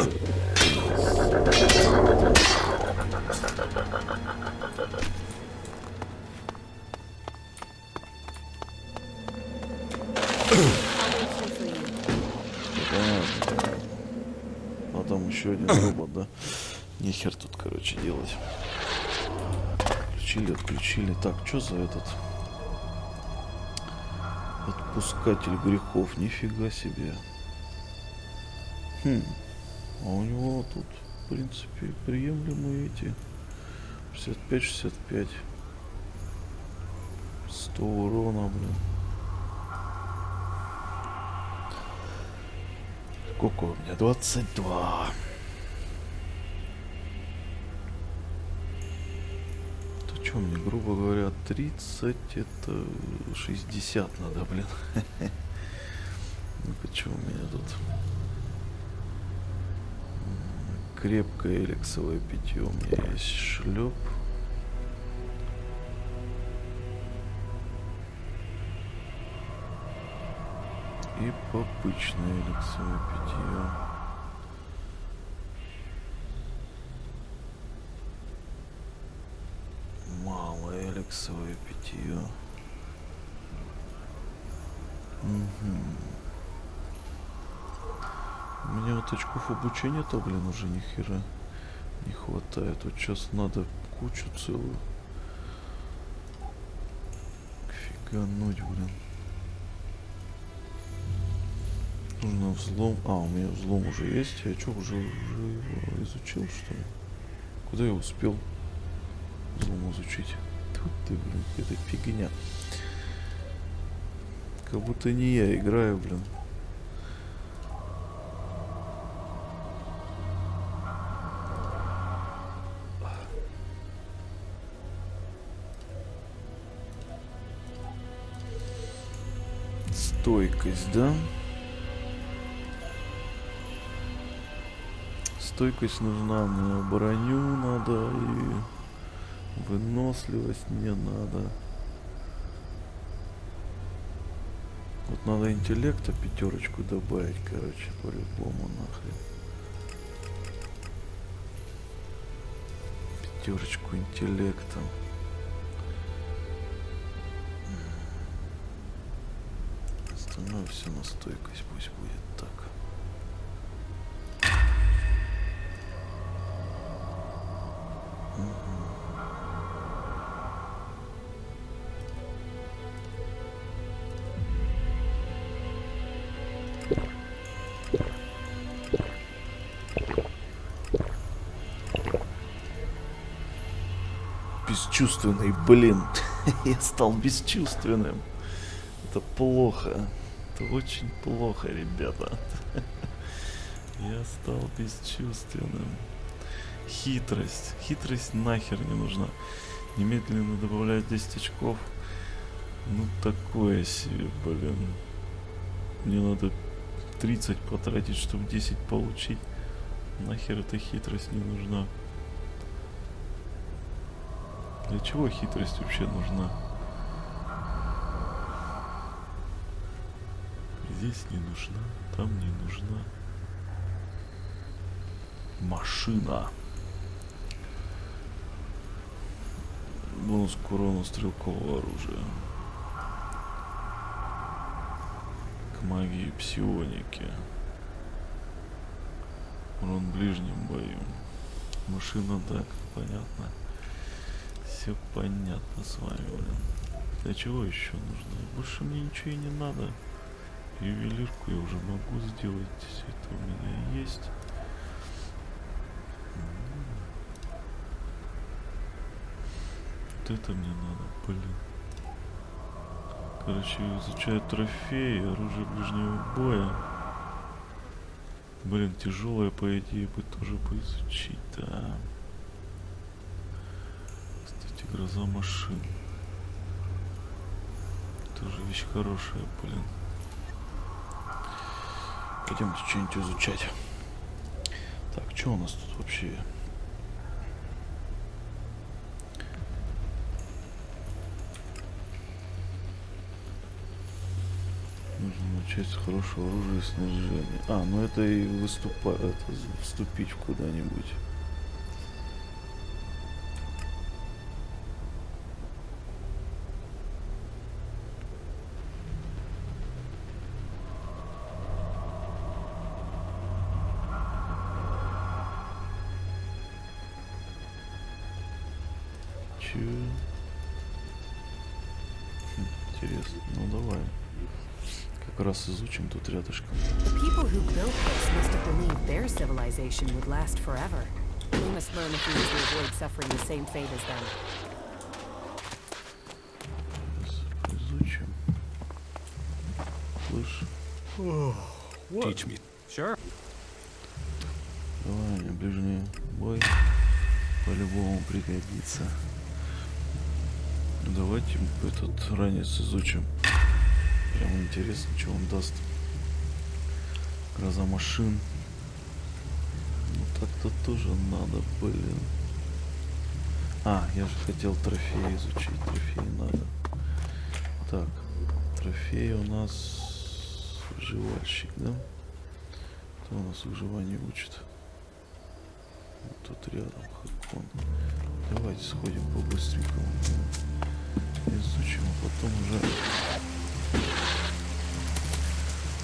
А там еще один робот, да? Нехер тут, короче, делать. Отключили. Так, что за этот? Отпускатель грехов. Нифига себе. А у него тут, в принципе, приемлемые эти. 65-65. 100 урона, блин. Сколько у меня? 22. То что мне, грубо говоря, 30, это 60 надо, блин. Ну-ка, что у меня тут? Крепкое элексовое питье у меня есть. Шлеп. И попычное элексовое питье. Малое элексовое питье. У меня вот очков обучения-то, блин, уже ни хера не хватает. Вот сейчас надо кучу целую фигануть, блин. Нужно взлом. А, у меня взлом уже есть. Я что, уже его изучил, что ли? Куда я успел взлом изучить? Тут ты, блин, это фигня. Как будто не я играю, блин. Стойкость, да? Стойкость нужна мне, броню надо и выносливость мне надо. Вот надо интеллекта 5 добавить, короче, по-любому нахрен. 5 интеллекта. Остальное все на стойкость пусть будет так. Бесчувственный, блин. Я стал бесчувственным. Это плохо. Это очень плохо, ребята. Я стал бесчувственным. Хитрость. Хитрость нахер не нужна. Немедленно добавлять 10 очков. Ну такое себе, блин. Мне надо 30 потратить, чтобы 10 получить. Нахер эта хитрость не нужна. Для чего хитрость вообще нужна? Здесь не нужна, там не нужна. Машина. Бонус к урону стрелкового оружия. К магии псионики. Урон в ближнем бою. Машина, так, понятно. Все понятно с вами, блин. Для чего еще нужно? Больше мне ничего и не надо. Ювелирку я уже могу сделать. Все это у меня есть. Вот это мне надо, блин. Короче, изучаю трофеи, оружие ближнего боя. Блин, тяжелое, по идее, бы тоже поизучить, да. Кстати, гроза машин. Тоже вещь хорошая, блин. Пойдемте что-нибудь изучать. Так, что у нас тут вообще? Нужно начать с хорошего оружия и снаряжения. А, ну это и это вступить в куда-нибудь. Интересно, ну давай. Как раз изучим тут рядышком. The people who built this must have believed their civilization would last forever. We must learn if we are to avoid suffering the same fate as them. Изучим. Слышь. Teach me. Sure. Давай, мне ближний бой по-любому пригодится. Давайте этот ранец изучим. Прям интересно, что он даст. Гроза машин. Ну так-то тоже надо, блин. А, я же хотел трофеи изучить. Трофеи надо. Так, трофей у нас выживальщик, да? Кто у нас выживание учит? Вот тут рядом Хакон. Давайте сходим по-быстренькому. Изучим, а потом уже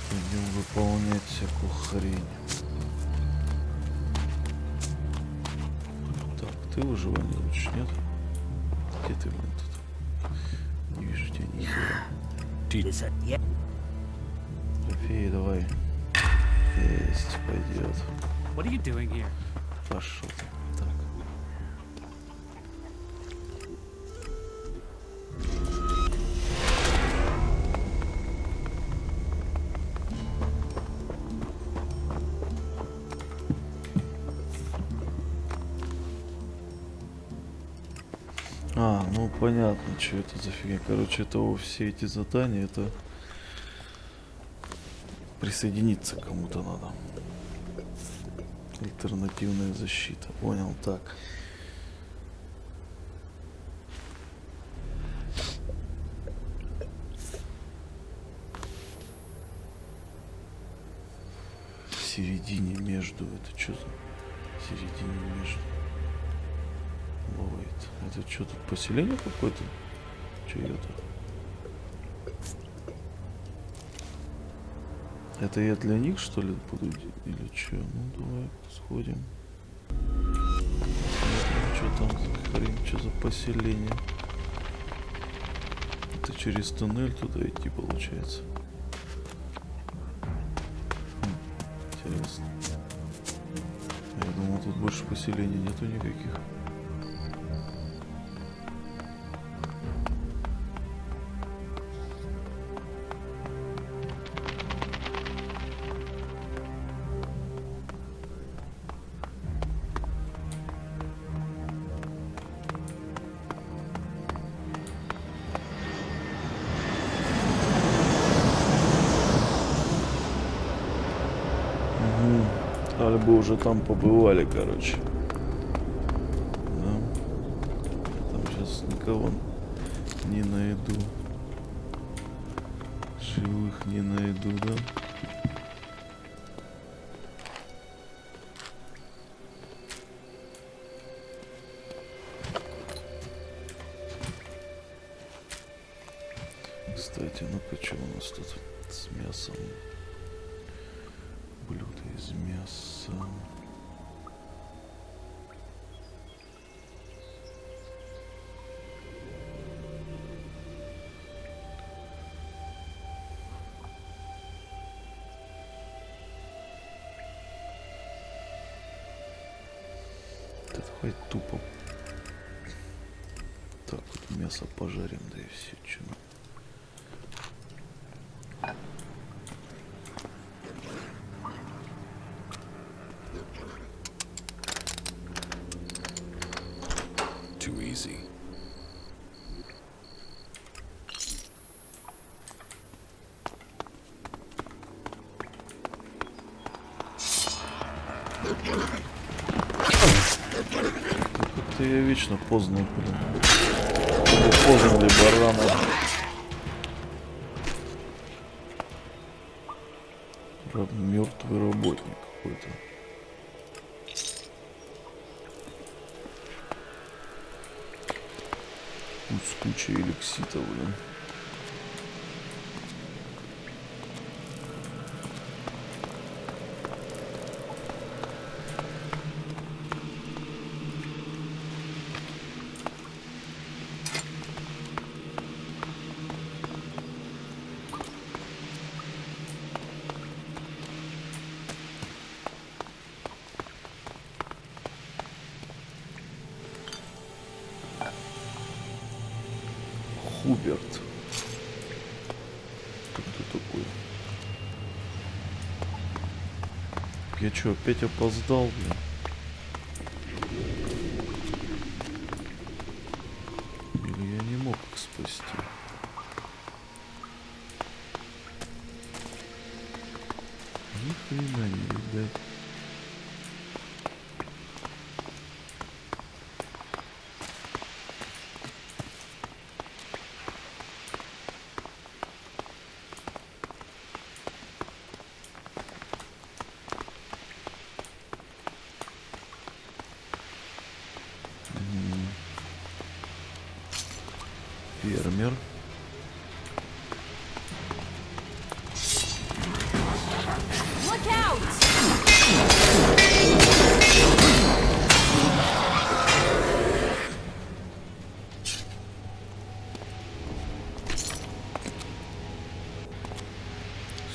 пойдем выполнять всякую хрень. Так, ты выживание учишь, нет? Где ты, блин, тут? Не вижу тебя ни хера. Трофеи, давай. Есть, пойдет. What are you doing here? Пошел ты. Так. понятно, что это за фигня. Короче, это все эти задания, это присоединиться к кому-то надо. Альтернативная защита. Понял, так. В середине между. Это что за... В середине между. Бывает. Это что тут, поселение какое-то? Чье-то? Это я для них, что ли, буду или что? Ну, давай сходим. Посмотрим, что там за хрень, что за поселение. Это через туннель туда идти, получается. Интересно. Я думал, тут больше поселений нету никаких. Альбо уже там побывали, короче. Да. Я там сейчас никого не найду. Живых не найду, да? Кстати, ну-ка, что у нас тут с мясом? Блюдо из мяса. Это хоть тупо. Так, вот мясо пожарим, да и все, что. Too easy. Как-то я вечно поздно, блин. Поздно либо рано. Мертвый работник какой-то. С кучей эликситов, блин. Хуберт. Кто такой? Я чё, опять опоздал, блин? Или я не мог их спасти? Ни хрена не видать. Фермер. Look out!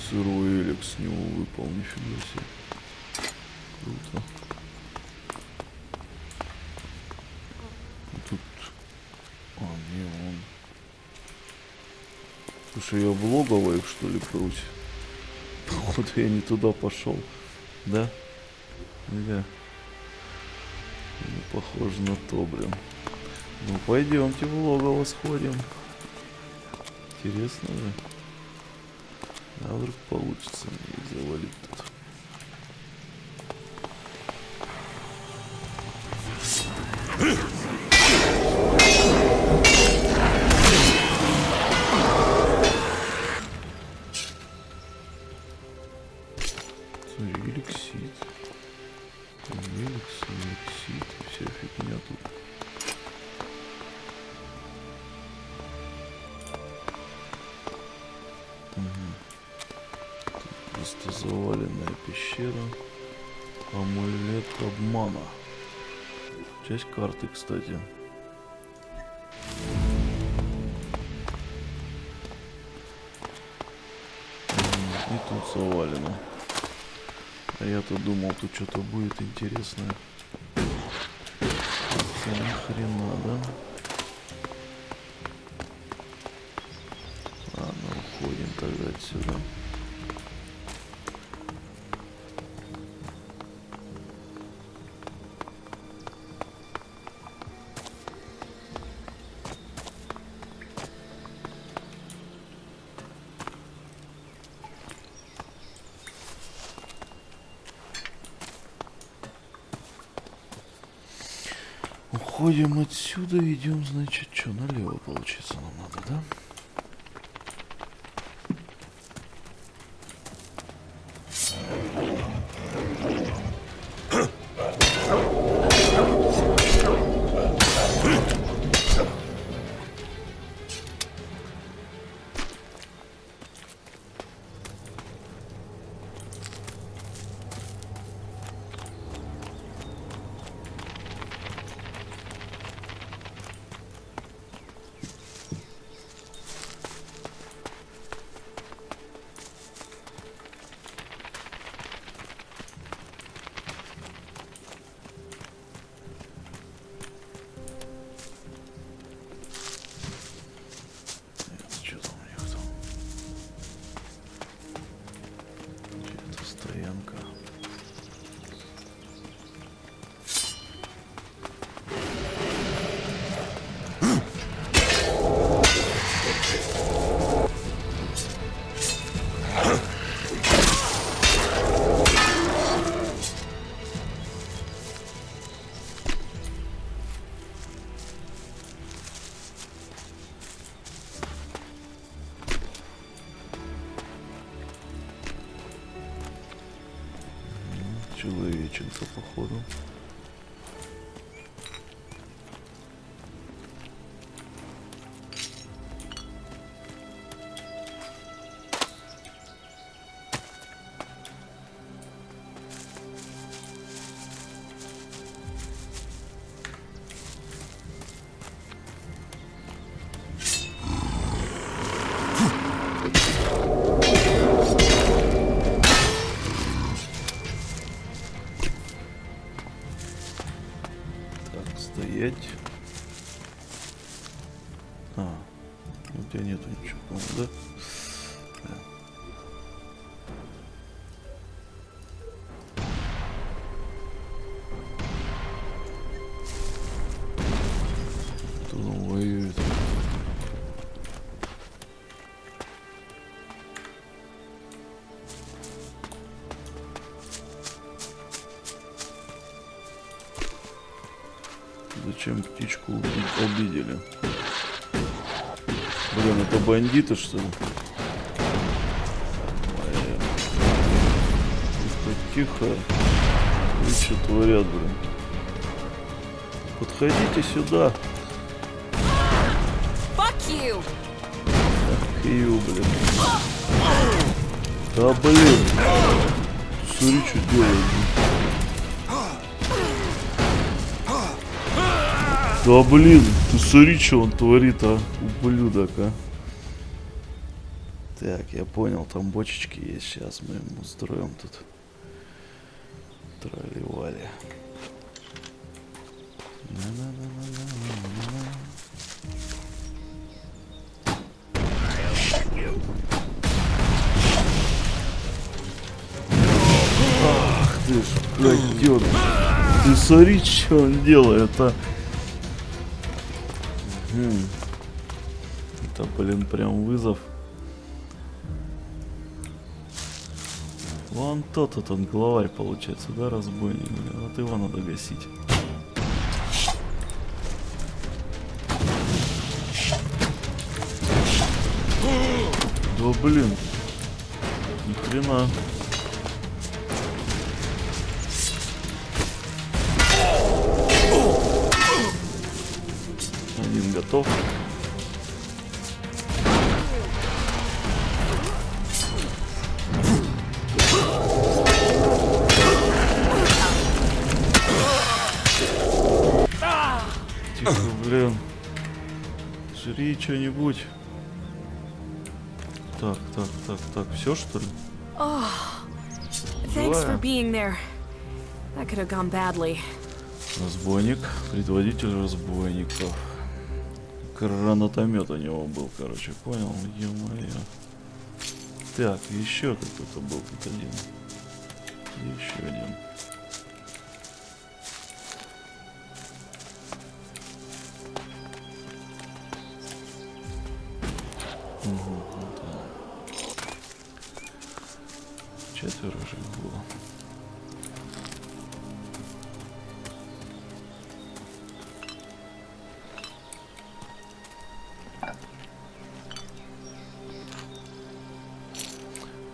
Сырой Элекс с него выпал, нифига себе. Круто. Тут... А, не он. Слушай, я в логово их, что ли, прусь? Походу я не туда пошел. Да? Да. Не похоже на то, блин. Ну пойдемте в логово сходим. Интересно же. А вдруг получится мне их завалить тут. Смотри, эликсит. Эликсит. Вся фигня тут. Просто заваленная пещера. Амулет обмана. Часть карты, кстати. И тут завалено. А я-то думал, тут что-то будет интересное. Это ни хрена, да? Ладно, уходим тогда отсюда. Уходим отсюда, идем, значит, что, налево, получится, нам надо, да? Что там у них там? Где-то стоянка. Человеченко, походу. Стоять. У тебя нету ничего, по-моему, да? Кто там воюет? Зачем птичку обидели? Блин, это бандиты, что ли? Тихо. Вы что творят, блин? Подходите сюда. Fuck you! Блин. Да, блин. Смотри, что делает. Да блин, ты смотри, что он творит, а, ублюдок, а. Так, я понял, там бочечки есть, сейчас мы ему устроим тут. Тролливали. Ах ты ж, гадёныш. Ты смотри, что он делает, а. Это, блин, прям вызов. Вон тот он, главарь получается, да, разбойник, блин. Вот его надо гасить. Да блин. Ни хрена. Один готов. Тихо, блин. Жри что-нибудь. Так, все что ли? Thanks for Живая? being there. That could have gone badly. Разбойник, предводитель разбойников. Гранатомет у него был, короче, понял? Ё-моё. Так, еще какой-то был тут один. Еще один. Угу, вот он. Четверо же их было.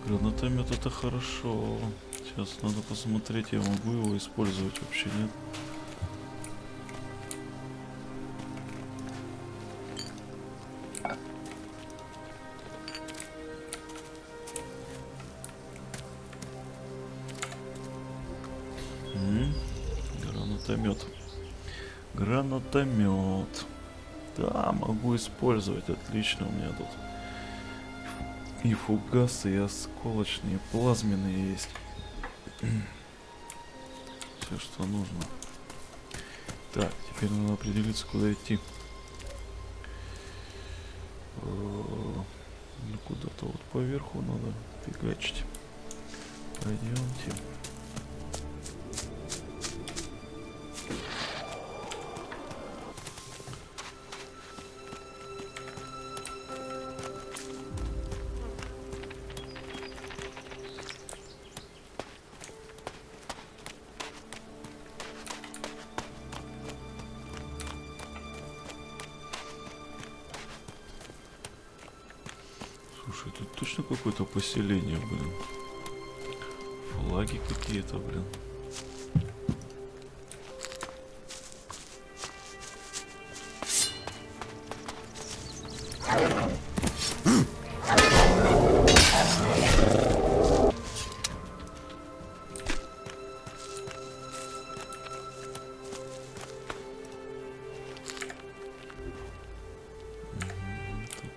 Гранатомет это хорошо. Сейчас надо посмотреть, я могу его использовать вообще, нет? Гранатомет. Гранатомет. Да, могу использовать. Отлично у меня тут. И фугасы, и осколочные, и плазменные есть. Все, что нужно. Так, теперь надо определиться, куда идти. Ну, куда-то вот поверху надо фигачить. Пойдемте. Слушай, тут точно какое-то поселение, блин. Флаги какие-то, блин.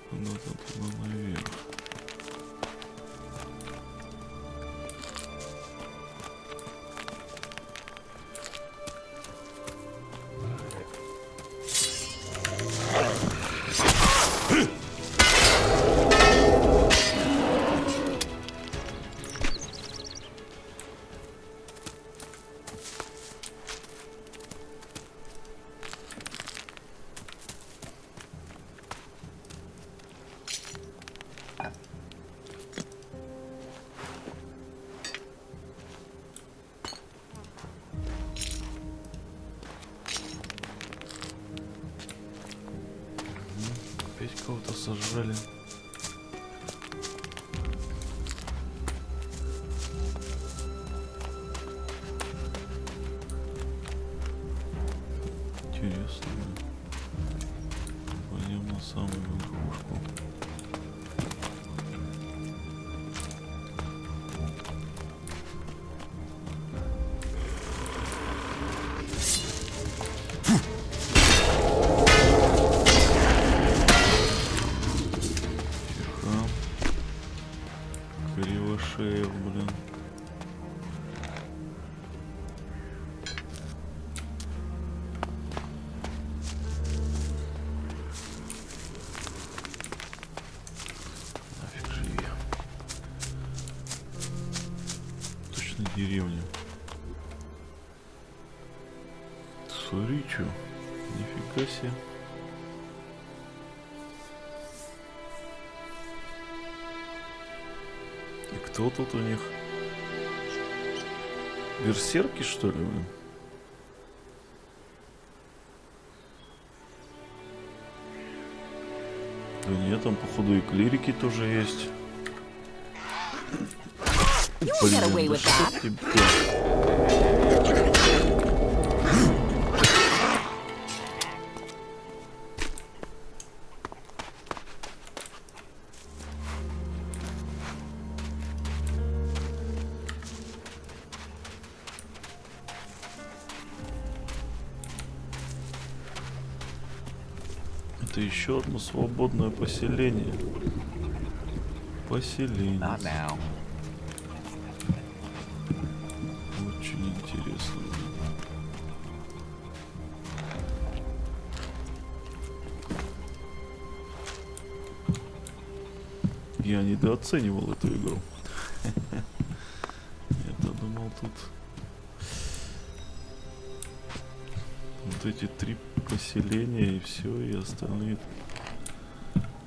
Куда-то туда наверх. Опять кого-то сожрали. Интересно. Пойдем на самую верхушку. Кривошеев, блин. Нафиг живи. Точно деревня. Смотри, чё. Нифига себе. Кто тут у них? Берсерки, что ли, блин? Да нет, там, походу, и клирики тоже есть. get away да with что that. тебе? Это еще одно свободное поселение. Поселение. Not now. Очень интересно. Я недооценивал эту игру. Я-то думал, тут вот эти 3 поселения и все, и остальные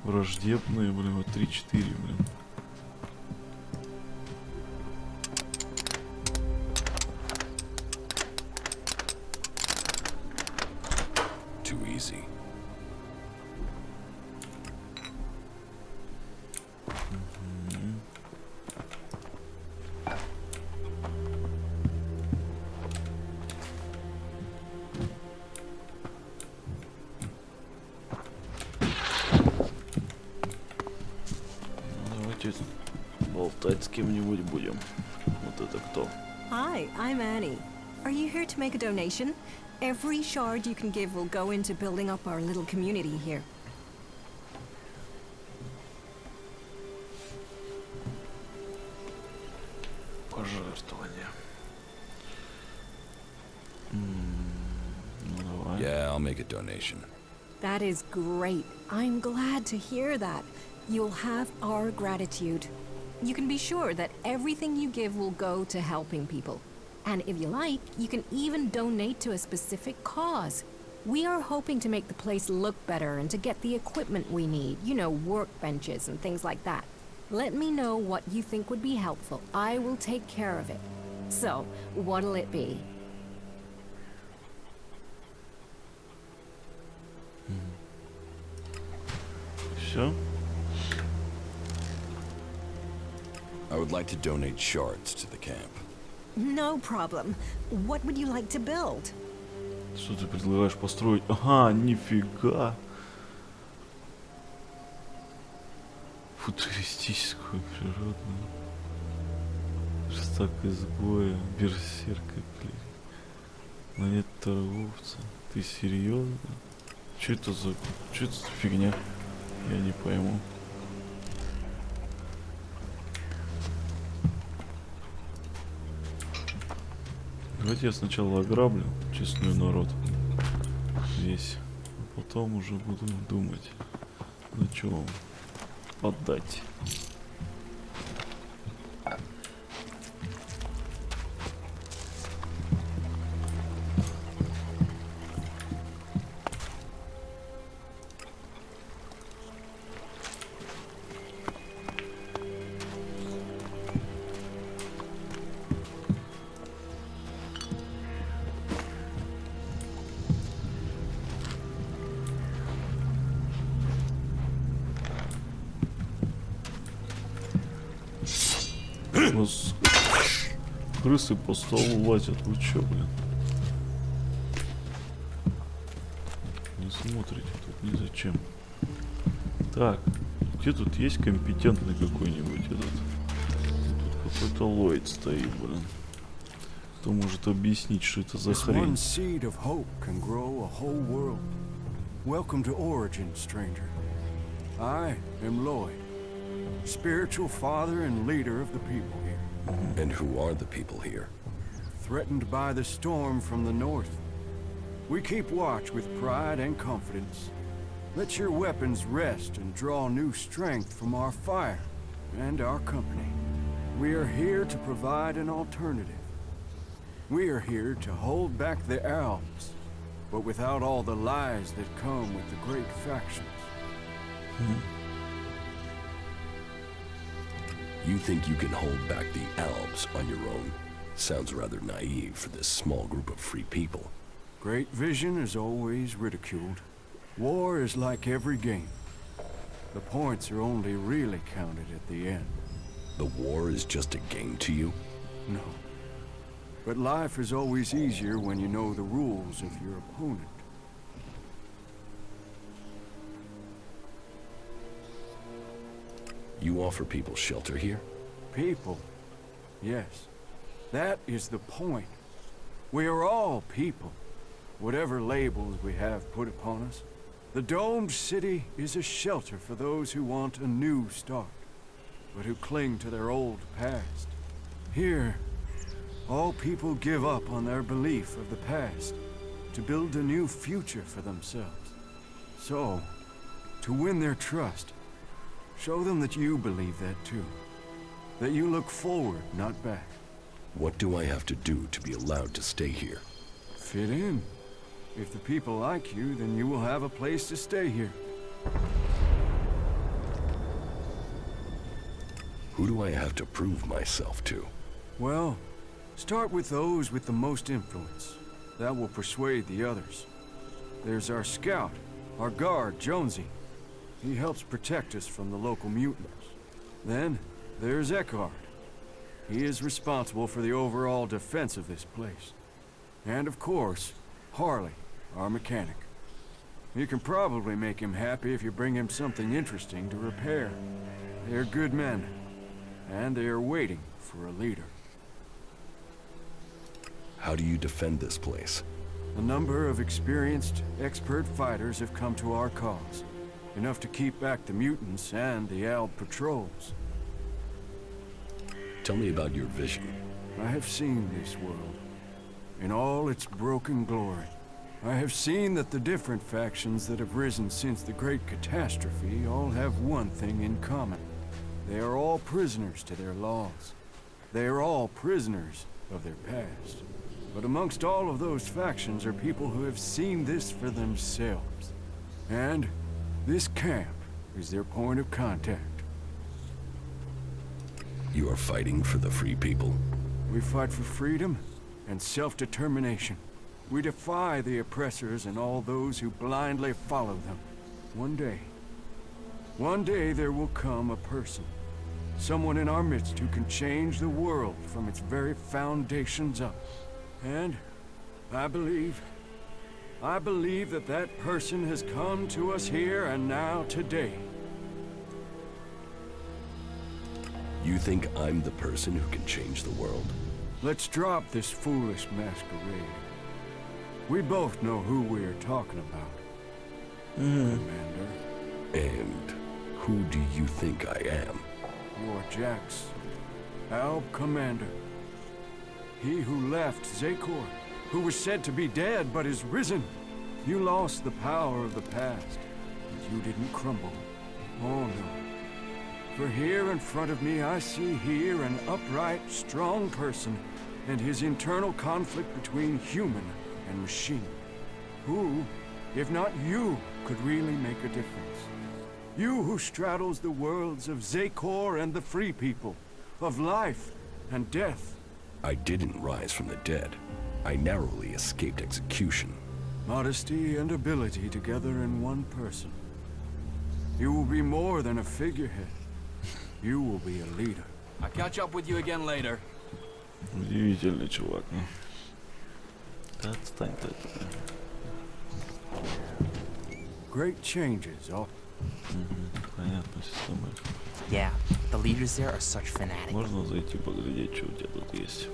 враждебные, блин, вот 3-4, блин. Too easy. Давайте болтать с кем-нибудь будем. Вот это кто? Hi, I'm Annie. Are you here to make a donation? Every shard you can give will go into building up our little community here. Пожертвование. Ну давай. Yeah, I'll make a donation. That is great. I'm glad to hear that. You'll have our gratitude. You can be sure that everything you give will go to helping people. And if you like, you can even donate to a specific cause. We are hoping to make the place look better and to get the equipment we need, you know, workbenches and things like that. Let me know what you think would be helpful. I will take care of it. So, what'll it be? Все? I would like to donate shards to the camp. No problem. What would you like to build? Что ты предлагаешь построить? Ага, нифига. Футуристическую природную. Верстак изгоя, берсерка, монет торговца. Ты серьезно? Что это за фигня? Я не пойму. Давайте я сначала ограблю честной народ. Весь. А потом уже буду думать, на чем отдать. У нас крысы по столу лазят. Вы чё, блин? Не смотрите тут ни зачем. Так, где тут есть компетентный какой-нибудь этот? Тут какой-то Ллойд стоит, блин. Кто может объяснить, что это за This хрень? one seed of hope can grow a whole world. Welcome to Origin, stranger. I am Lloyd, spiritual father and leader of the people here. And who are the people here? Threatened by the storm from the north. We keep watch with pride and confidence. Let your weapons rest and draw new strength from our fire and our company. We are here to provide an alternative. We are here to hold back the elves, but without all the lies that come with the great factions. You think you can hold back the Alps on your own? Sounds rather naive for this small group of free people. Great vision is always ridiculed. War is like every game. The points are only really counted at the end. The war is just a game to you? No. But life is always easier when you know the rules of your opponent. You offer people shelter here? People. Yes. That is the point. We are all people. Whatever labels we have put upon us. The domed city is a shelter for those who want a new start, but who cling to their old past. Here, all people give up on their belief of the past to build a new future for themselves. So, to win their trust, show them that you believe that too. That you look forward, not back. What do I have to do to be allowed to stay here? Fit in. If the people like you, then you will have a place to stay here. Who do I have to prove myself to? Well, start with those with the most influence. That will persuade the others. There's our scout, our guard, Jonesy. He helps protect us from the local mutants. Then, there's Eckhart. He is responsible for the overall defense of this place. And of course, Harley, our mechanic. You can probably make him happy if you bring him something interesting to repair. They're good men, and they are waiting for a leader. How do you defend this place? A number of experienced, expert fighters have come to our cause. Enough to keep back the mutants and the Alb patrols. Tell me about your vision. I have seen this world in all its broken glory. I have seen that the different factions that have risen since the Great Catastrophe all have one thing in common. They are all prisoners to their laws. They are all prisoners of their past. But amongst all of those factions are people who have seen this for themselves. And this camp is their point of contact. You are fighting for the free people? We fight for freedom and self-determination. We defy the oppressors and all those who blindly follow them. One day there will come a person. Someone in our midst who can change the world from its very foundations up. And I believe that that person has come to us here and now today. You think I'm the person who can change the world? Let's drop this foolish masquerade. We both know who we are talking about. Commander. And who do you think I am? You're Jax, Alb Commander. He who left Zakor, who was said to be dead but is risen. You lost the power of the past, but you didn't crumble. Oh no. For here in front of me I see here an upright, strong person, and his internal conflict between human and machine. Who, if not you, could really make a difference? You who straddles the worlds of Zakor and the Free People, of life and death. I didn't rise from the dead. I narrowly escaped execution. Modesty and ability together in one person. You will be more than a figurehead. You will be a leader. I'll catch up with you again later. Удивительный чувак, ну. Да отстань ты. Great changes, all. Понятно, система. Yeah, the leaders there are such fanatics. Можно зайти поглядеть, что у тебя тут есть.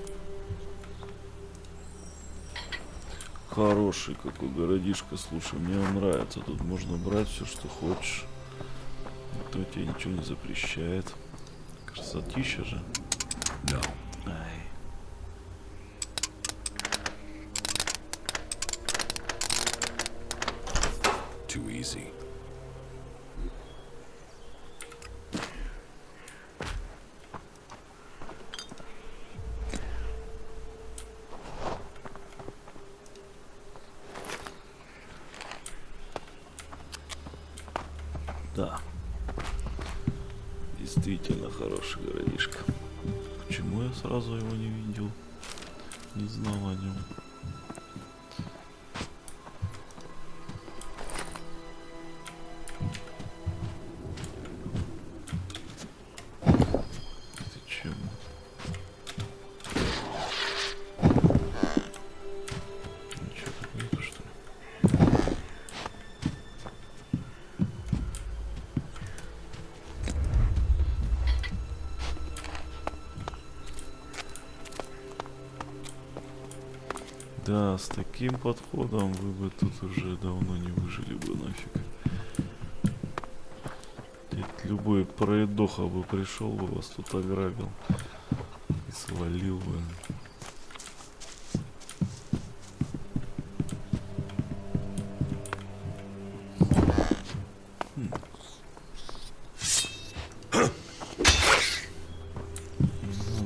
Хороший какой городишко, слушай, мне он нравится. Тут можно брать все, что хочешь. Никто тебе ничего не запрещает. Красотища же. No. Ай. Too easy. Да. Здесь Действительно хороший городишко. Почему я сразу его не видел? Не знал о нем. Ты чему? Ничего тут нету, что ли? Да, с таким подходом вы бы тут уже давно не выжили бы нафиг. Ведь любой проедоха бы пришел бы, вас тут ограбил и свалил бы.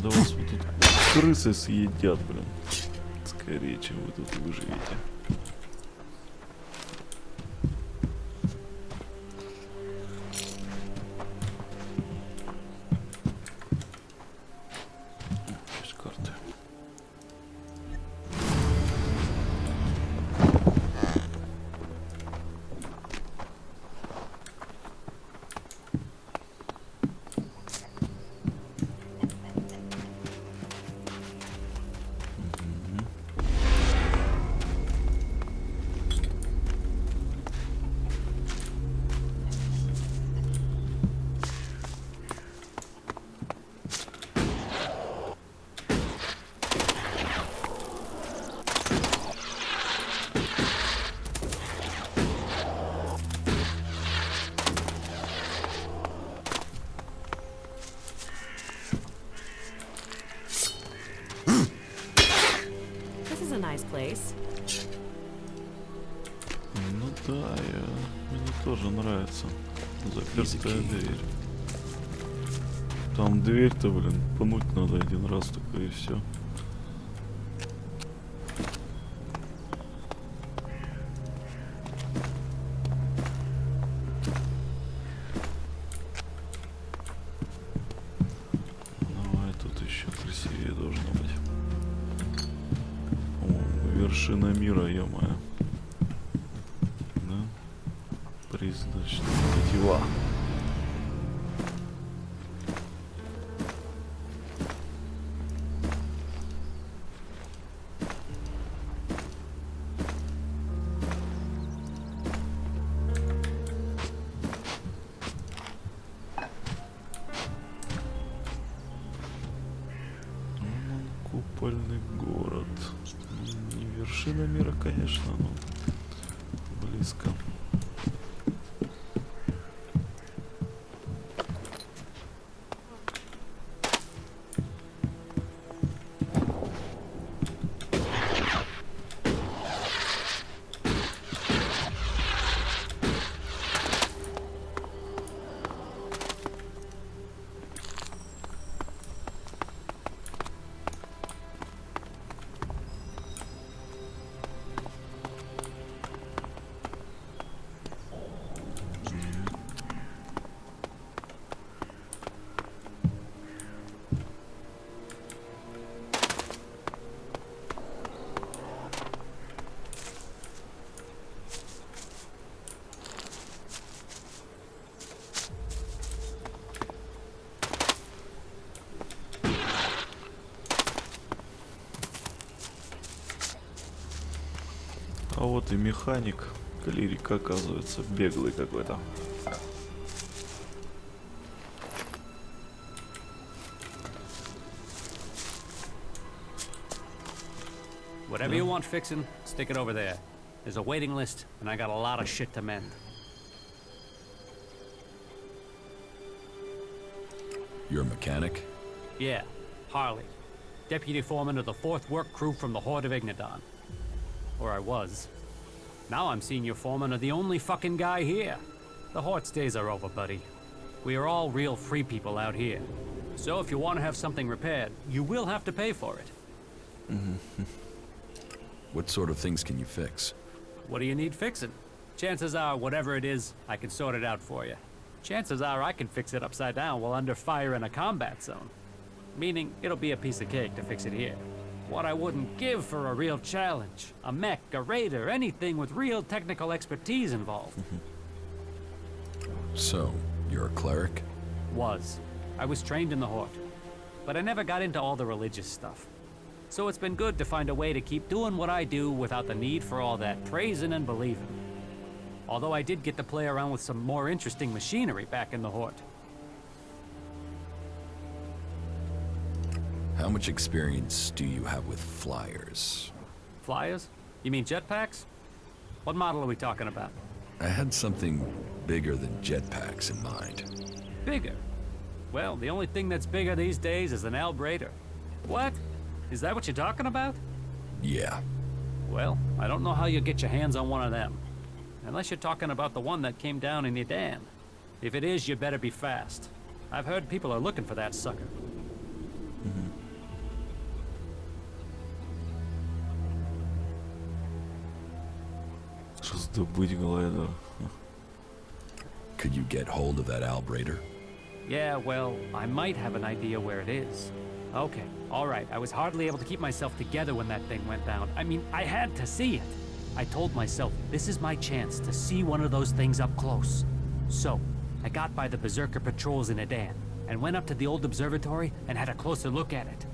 Да вас вот тут крысы съедят, блин. Скорее, чем вы тут выживете. Есть карты. This is a nice place. Ну да, мне тоже нравится. Запертая дверь. Там дверь-то, блин, пнуть надо один раз только и все. Давай, тут еще красивее должно быть. О, вершина мира, ё-моё. Да? Призрачная тетива. Купольный город. Не вершина мира, конечно, но близко. А вот и механик. Клирик, оказывается, беглый какой-то. Whatever you want fixing, stick it over there. There's a waiting list, and I got a lot of shit to mend. You're a mechanic? Yeah, Harley. Deputy foreman of the 4th work crew from the Horde of Ignadon. Or I was. Now I'm senior foreman of the only fucking guy here. The Horde's days are over, buddy. We are all real free people out here. So if you want to have something repaired, you will have to pay for it. What sort of things can you fix? What do you need fixing? Chances are, whatever it is, I can sort it out for you. chances are I can fix it upside down while under fire in a combat zone. Meaning, it'll be a piece of cake to fix it here. What I wouldn't give for a real challenge. A mech, a raider, anything with real technical expertise involved. So, you're a cleric? Was. I was trained in the Horde. But I never got into all the religious stuff. So it's been good to find a way to keep doing what I do without the need for all that praising and believing. Although I did get to play around with some more interesting machinery back in the Horde. How much experience do you have with flyers? Flyers? You mean jetpacks? What model are we talking about? I had something bigger than jetpacks in mind. Bigger? Well, the only thing that's bigger these days is an Albrader. What? Is that what you're talking about? Yeah. Well, I don't know how you'll get your hands on one of them. Unless you're talking about the one that came down in Edan. If it is, you better be fast. I've heard people are looking for that sucker. Раздобыть глайдер. Could you get hold of that Albrader? Yeah, well, I might have an idea where it is. Okay, alright, I was hardly able to keep myself together when that thing went down. I mean, I had to see it. I told myself, this is my chance to see one of those things up close. So, I got by the Berserker patrols in Edan, and went up to the old observatory and had a closer look at it.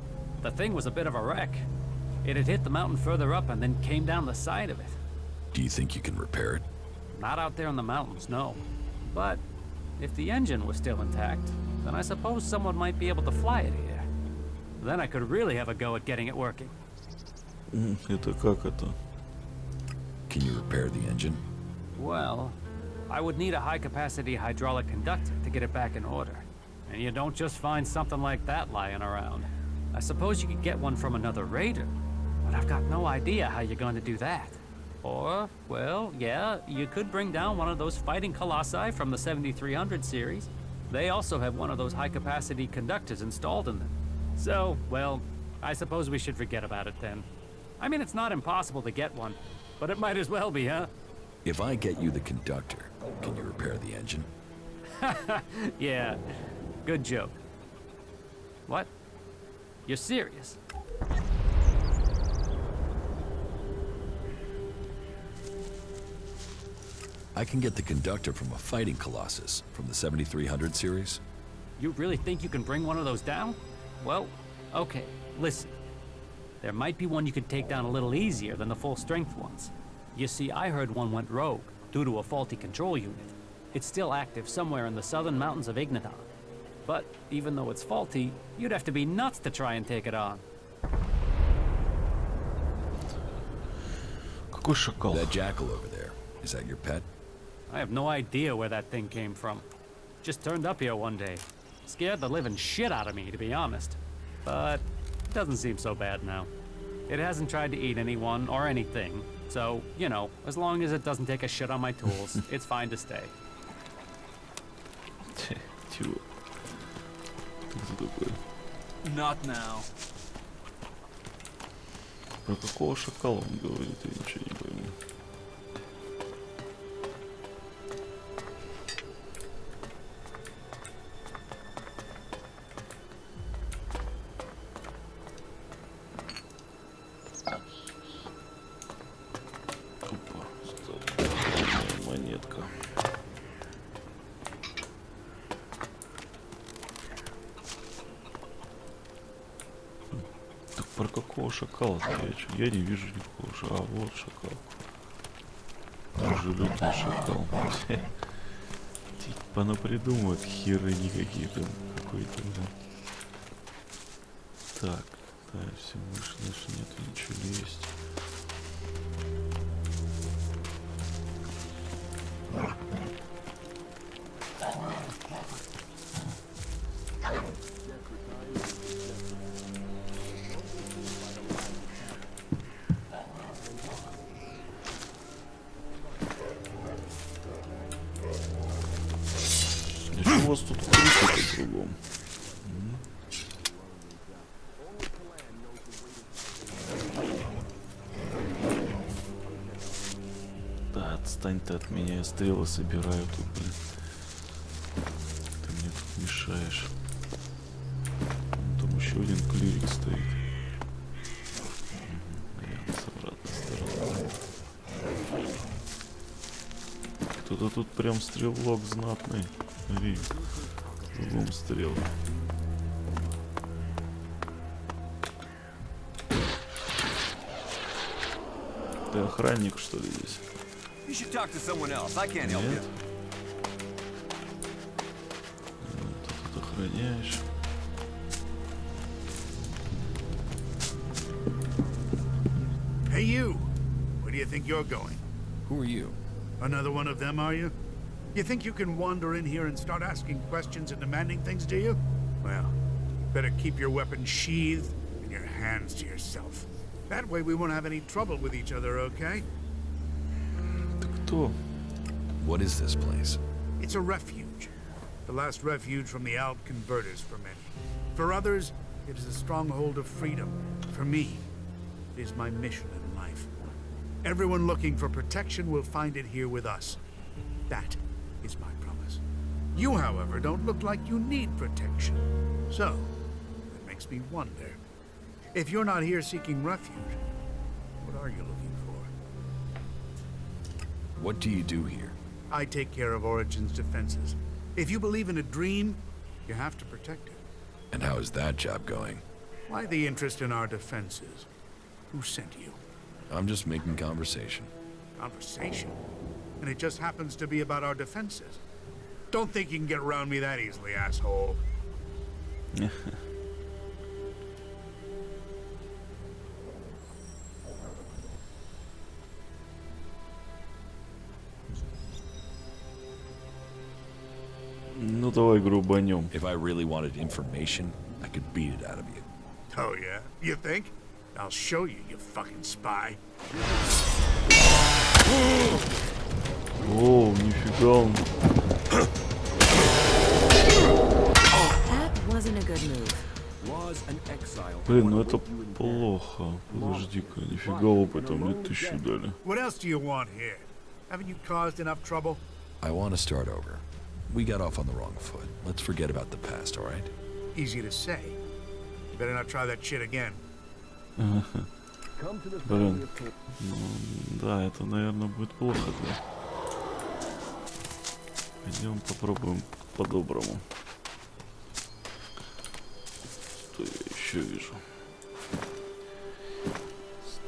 The thing was a bit of a wreck. It had hit the mountain further up and then came down the side of it. Do you think you can repair it? Not out there in the mountains, no. But if the engine was still intact, then I suppose someone might be able to fly it here. Then I could really have a go at getting it working. Это как это? Can you repair the engine? Well, I would need a high-capacity hydraulic conductor to get it back in order. And you don't just find something like that lying around. I suppose you could get one from another raider, but I've got no idea how you're going to do that. Or, well, yeah, you could bring down one of those fighting colossi from the 7300 series. They also have one of those high-capacity conductors installed in them. So, well, I suppose we should forget about it then. I mean, it's not impossible to get one, but it might as well be, huh? If I get you the conductor, can you repair the engine? Yeah, good joke. What? You're serious? I can get the conductor from a fighting colossus from the 7300 series. You really think you can bring one of those down? Well, okay, listen. There might be one you could take down a little easier than the full-strength ones. You see, I heard one went rogue due to a faulty control unit. It's still active somewhere in the southern mountains of Igniton. But even though it's faulty, you'd have to be nuts to try and take it on. Какой шакал? That jackal over there, is that your pet? I have no idea where that thing came from. Just turned up here one day. Scared the living shit out of me, to be honest. But it doesn't seem so bad now. It hasn't tried to eat anyone or anything. So, you know, as long as it doesn't take a shit on my tools, it's fine to stay. Чего? Ты кто такой? Not now. Про какого шакала он говорит? Я ничего не пойму. Опа, стоп. Монетка. Так про какого шакала-то я не вижу никакого шакала. А вот шакал. Дружелюбный шакал. Типа напридумывают херни какие-то какой-то, да. Так, да, все, больше нет ничего не есть. А что у вас тут крутится кругом? Да, отстань ты от меня, я стрелы собираю тут, блин. мешаешь. Там еще один клирик стоит. Рядом с обратной стороны. Кто-то тут прям стрелок знатный. Смотри, кругом стрел. Ты охранник, что ли, здесь? You should talk to someone else. I can't help Нет. you. Ты тут охраняешь. Hey, you! Where do you think you're going? Who are you? Another one of them, are you? You think you can wander in here and start asking questions and demanding things, do you? Well, better keep your weapons sheathed and your hands to yourself. That way we won't have any trouble with each other, okay? Ты кто? What is this place? It's a refuge. The last refuge from the Alp converters for many. For others, it is a stronghold of freedom. For me, it is my mission in life. Everyone looking for protection will find it here with us. That is my promise. You, however, don't look like you need protection. So, it makes me wonder. If you're not here seeking refuge, what are you looking for? What do you do here? I take care of Origin's defenses. If you believe in a dream, you have to protect it. And how is that job going? Why the interest in our defenses? Who sent you? I'm just making conversation. Conversation? And it just happens to be about our defenses. Don't think you can get around me that easily, asshole. Ну давай грубанем. If I really wanted information, I could beat it out of you. Oh, yeah? You think? I'll show you, you fucking spy. О, нифига он. That wasn't a good move. Блин, ну это плохо. Подожди-ка, нифига опыта мне 1000 дали. What else do you want here? Haven't you caused enough trouble? I want to start over. We got off on the wrong foot. Let's forget about the past, all right? Easy to say. You better not try that shit again. Блин. Ну, да, это, наверное, будет плохо. Да. Пойдем попробуем по-доброму. Что я еще вижу?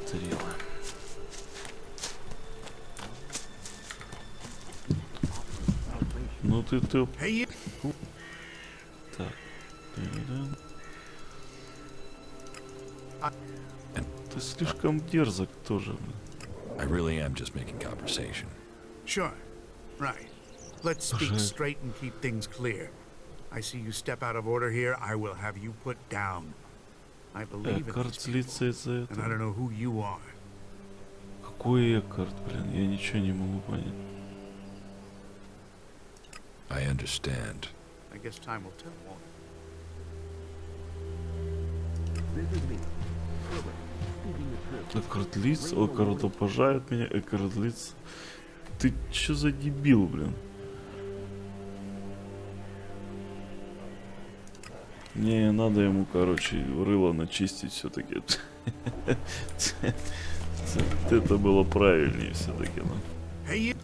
Стрелы. Ну ты... Hey, you... Так. Ты слишком дерзок тоже. I really am just making conversation. Sure. Right. Let's speak Уже- straight and keep things clear. I see you step out of order here, I will have you put down. I believe in these Эккарт people, злится из-за and I этого. don't know who you are. Какой Эккарт, блин? Я ничего не могу понять. I understand. I guess time will tell, won't it? Эккарт Лиц, Эккарт обожает меня, Эккарт Лиц. Ты чё за дебил, блин? Не, надо ему, короче, рыло начистить все-таки. Это было правильнее все-таки, да. Hey, you...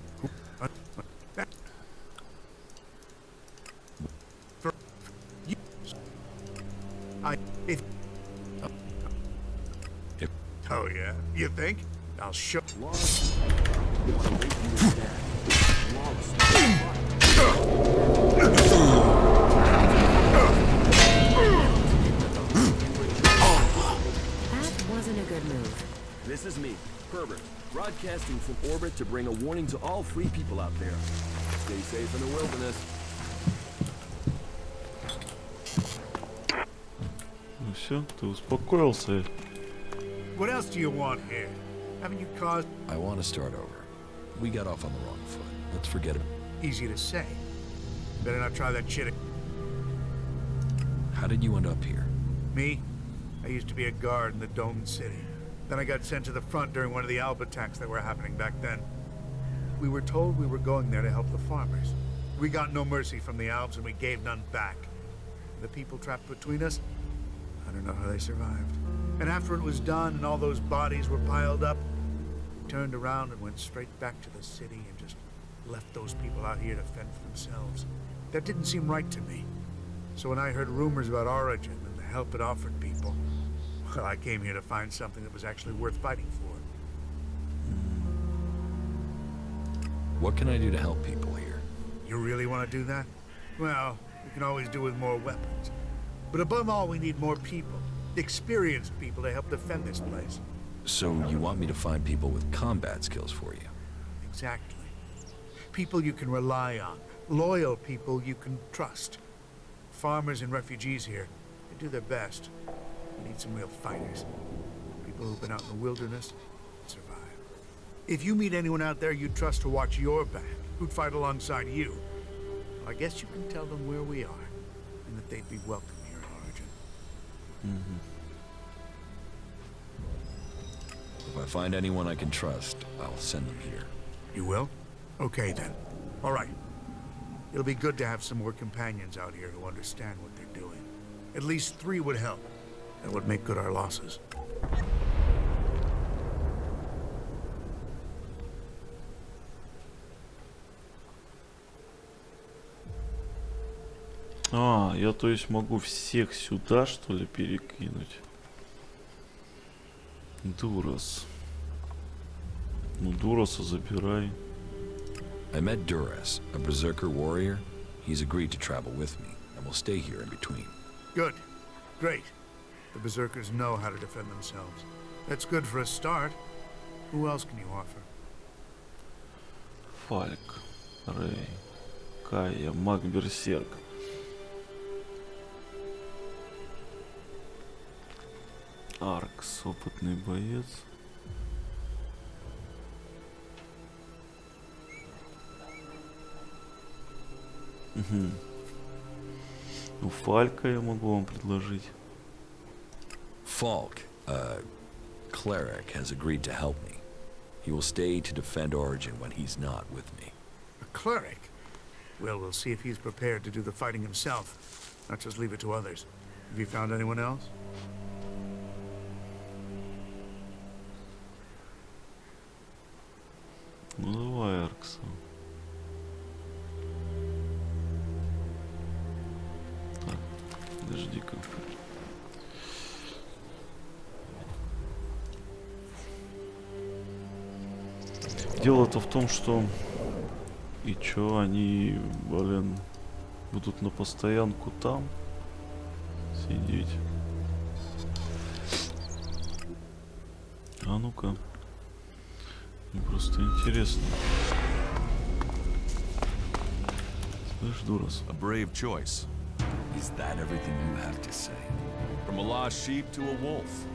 If... Oh, yeah? You think? I'll show... That wasn't a good move. This is me, Herbert, broadcasting from orbit to bring a warning to all free people out there. Stay safe in the wilderness. Ну все, ты успокоился. What else do you want here? Haven't you caused... I want to start over. We got off on the wrong foot. Let's forget it. Easy to say. Better not try that shit. How did you end up here? Me? I used to be a guard in the domed city. Then I got sent to the front during one of the Alp attacks that were happening back then. We were told we were going there to help the farmers. We got no mercy from the Alps and we gave none back. The people trapped between us, I don't know how they survived. And after it was done and all those bodies were piled up, we turned around and went straight back to the city and just left those people out here to fend for themselves. That didn't seem right to me. So when I heard rumors about Origin and the help it offered people, well, I came here to find something that was actually worth fighting for. What can I do to help people here? You really want to do that? Well, we can always do with more weapons. But above all, we need more people. Experienced people to help defend this place. So you want me to find people with combat skills for you? Exactly. People you can rely on. Loyal people you can trust. Farmers and refugees here, they do their best. We need some real fighters. People who've been out in the wilderness and survive. If you meet anyone out there you trust to watch your back, who'd fight alongside you, well, I guess you can tell them where we are, and that they'd be welcome here at Origin. If I find anyone I can trust, I'll send them here. You will? Okay then. All right. It'll be good to have some more companions out here who understand what they're doing. At least 3 would help. That would make good our losses. А, я то есть могу всех сюда, что ли, перекинуть? Дурас. Ну, Дураса забирай. I met Duras, a berserker warrior. He's agreed to travel with me, and will stay here in between. Good. Great. The Berserkers know how to defend themselves. That's good for a start. Who else can you offer? Фальк, Рэй, Кая, Маг Берсерк. Аркс, опытный боец. Угу. Ну, Фалька я могу вам предложить. Falk, a cleric, has agreed to help me. He will stay to defend Origin when he's not with me. A cleric? Well, we'll see if he's prepared to do the fighting himself, not just leave it to others. Have you found anyone else? Ну давай, Аркса. Так, подожди-ка. Дело-то в том, что... И чё, они, блин, будут на постоянку там сидеть? А ну-ка. Мне просто интересно. Слышь, Дурас. A brave choice. Is that everything you have to say? From a lost sheep to a wolf.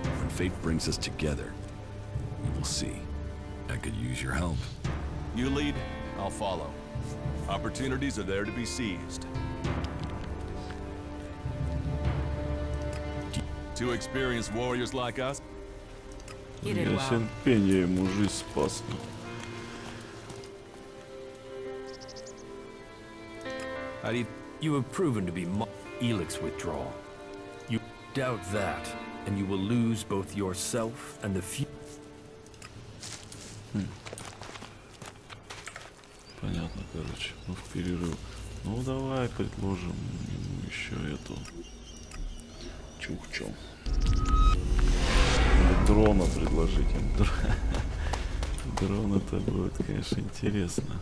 When fate brings us together, we will see. I could use your help. You lead, I'll follow. Opportunities are there to be seized. Two experienced warriors like us. You did well. Ясен пень, я ему жизнь спас. How do you have proven to be Elex withdrawal. You doubt that, and you will lose both yourself and the few. Понятно, короче. Ну, в перерыв. Ну, давай предложим ему еще эту чухчу. Дрона предложить им. Дрон это будет, конечно, интересно.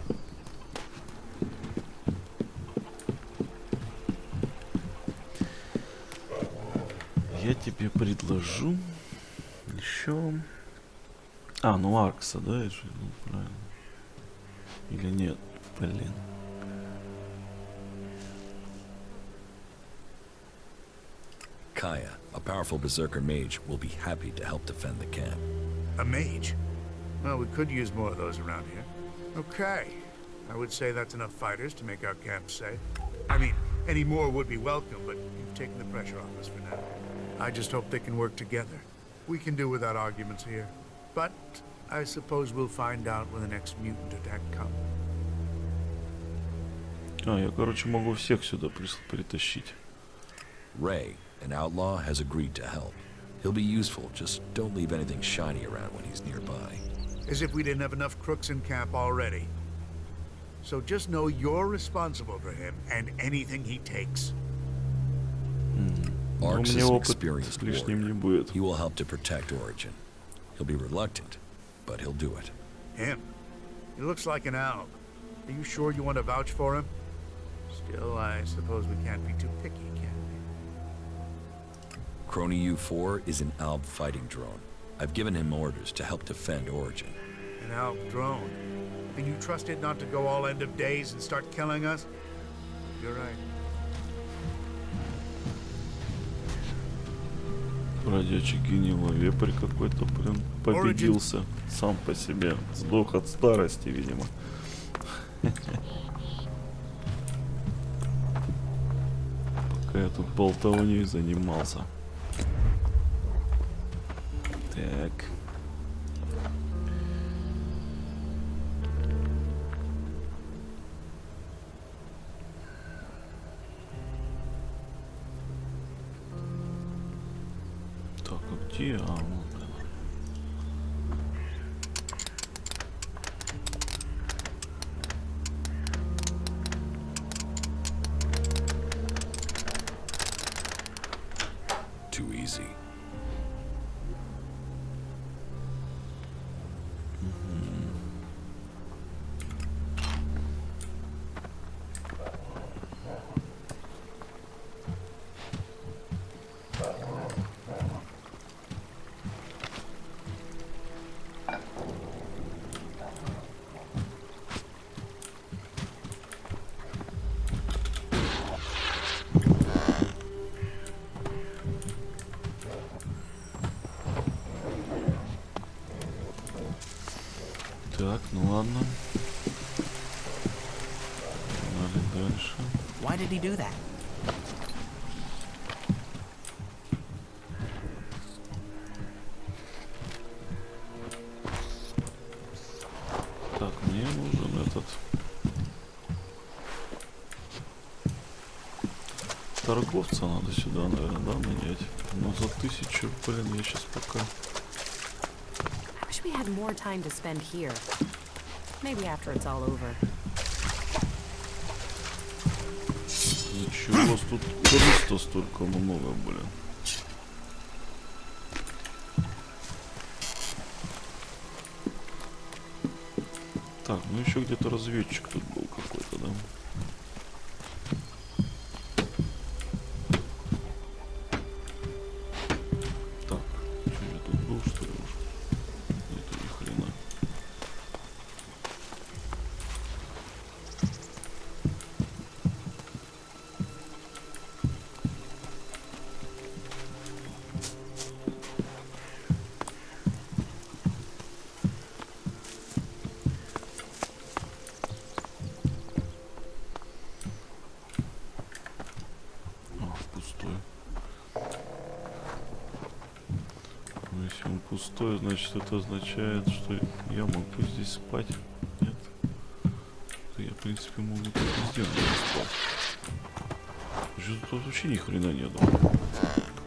Я тебе предложу еще... А, ну Аркса, да, это же, ну, правильно. Или нет, блин. Kaya, a powerful berserker mage, will be happy to help defend the camp. A mage? Well, we could use more of those around here. Okay. I would say that's enough fighters to make our camp safe. I mean, any more would be welcome, but you've taken the pressure off us for now. I just hope they can work together. We can do without arguments here. But I suppose we'll find out when the next mutant attack comes. А, я, короче, могу всех сюда притащить. Ray, an outlaw, has agreed to help. He'll be useful, just don't leave anything shiny around when he's nearby. As if we didn't have enough crooks in camp already. So just know you're responsible for him and anything he takes. Arx is мне an опыт experienced лишним не warrior. будет. He will help to protect Origin. He'll be reluctant, but he'll do it. Him? He looks like an alb. Are you sure you want to vouch for him? Still, I suppose we can't be too picky, can we? Crony U-4 is an alb fighting drone. I've given him orders to help defend Origin. An alb drone? Can you trust it not to go all end of days and start killing us? You're right. Бродячий гнило, вепрь какой-то, блин, победился сам по себе. Сдох от старости, видимо. Пока я тут болтовней занимался. Так. Так, а где? А, вот, блин. Too easy. Так, ну ладно. Погнали дальше. Why did he do that? Так, мне нужен этот торговца надо сюда, наверное, да, нанять. Но за 1000, блин, я сейчас пока. I wish we had more time to spend here. Maybe after it's all over. Ничего, у вас тут крыс-то столько много, блин. Так, ну еще где-то разведчик тут был какой-то, да? Так, что я тут был, что ли, уже? Нету ни хрена. Пустой. Ну, если он пустой, значит это означает, что я могу здесь спать. Нет? То я, в принципе, могу тут везде спать. Что тут вообще ни хрена нету.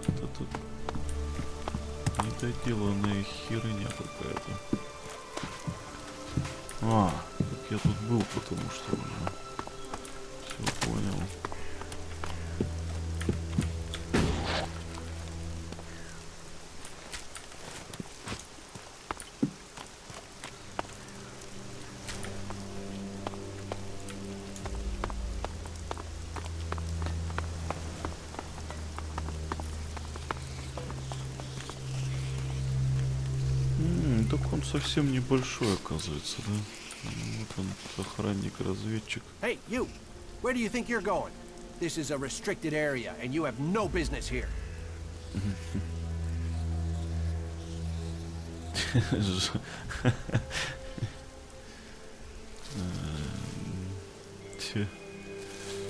Это недоделанная херня какая-то. А, так я тут был, потому что уже. Все понял. Так он совсем небольшой, оказывается, да? Ну, вот он, охранник-разведчик. Hey, you! Where do you think you're going? This is a restricted area, and you have no business here.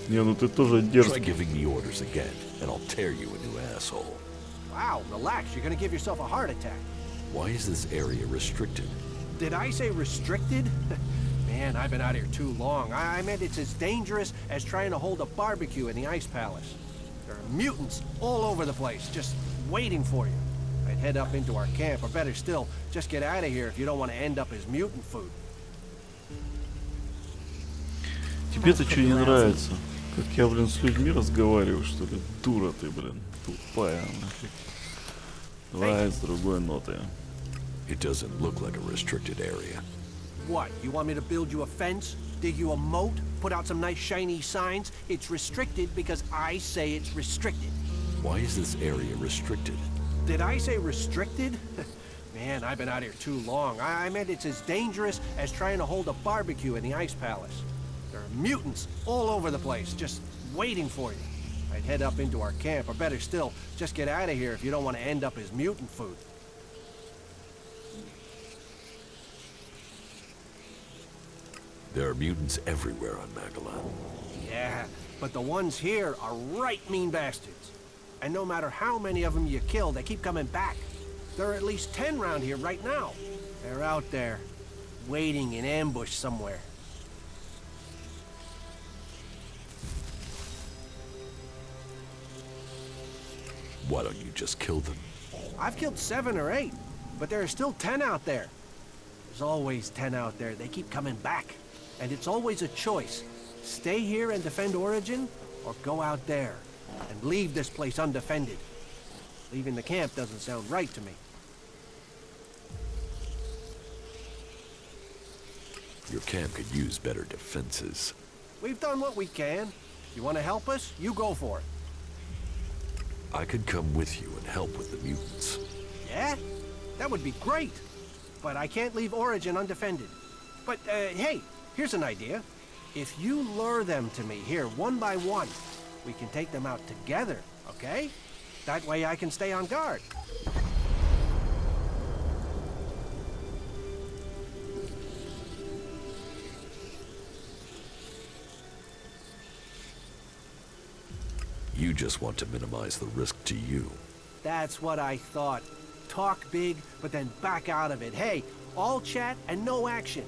Не, ну ты тоже дерзкий. Try giving me orders again, and I'll tear you a new asshole. Wow, relax. You're gonna give yourself a heart attack. Why is this area restricted? Did I say restricted? Man, I've been out here too long. I meant it's as dangerous as trying to hold a barbecue in the Ice Palace. There are mutants all over the place, just waiting for you. I'd head up into our camp, or better still, just get out of here if you don't want to end up as mutant food. Тебе-то что не нравится? Как я, блин, с людьми разговариваю, что ли? Дура ты, блин. Тупая, нафиг. Давай с другой ноты. It doesn't look like a restricted area. What, you want me to build you a fence? Dig you a moat? Put out some nice shiny signs? It's restricted because I say it's restricted. Why is this area restricted? Did I say restricted? Man, I've been out here too long. I meant it's as dangerous as trying to hold a barbecue in the Ice Palace. There are mutants all over the place, just waiting for you. I'd head up into our camp, or better still, just get out of here if you don't want to end up as mutant food. There are mutants everywhere on Magalan. Yeah, but the ones here are right mean bastards. And no matter how many of them you kill, they keep coming back. There are at least 10 around here right now. They're out there, waiting in ambush somewhere. Why don't you just kill them? I've killed 7 or 8, but there are still 10 out there. There's always 10 out there. They keep coming back. And it's always a choice. Stay here and defend Origin, or go out there and leave this place undefended. Leaving the camp doesn't sound right to me. Your camp could use better defenses. We've done what we can. You want to help us? You go for it. I could come with you and help with the mutants. Yeah? That would be great. But I can't leave Origin undefended. But, hey, here's an idea. If you lure them to me here, one by one, we can take them out together, okay? That way I can stay on guard. You just want to minimize the risk to you. That's what I thought. Talk big, but then back out of it. Hey, all chat and no action.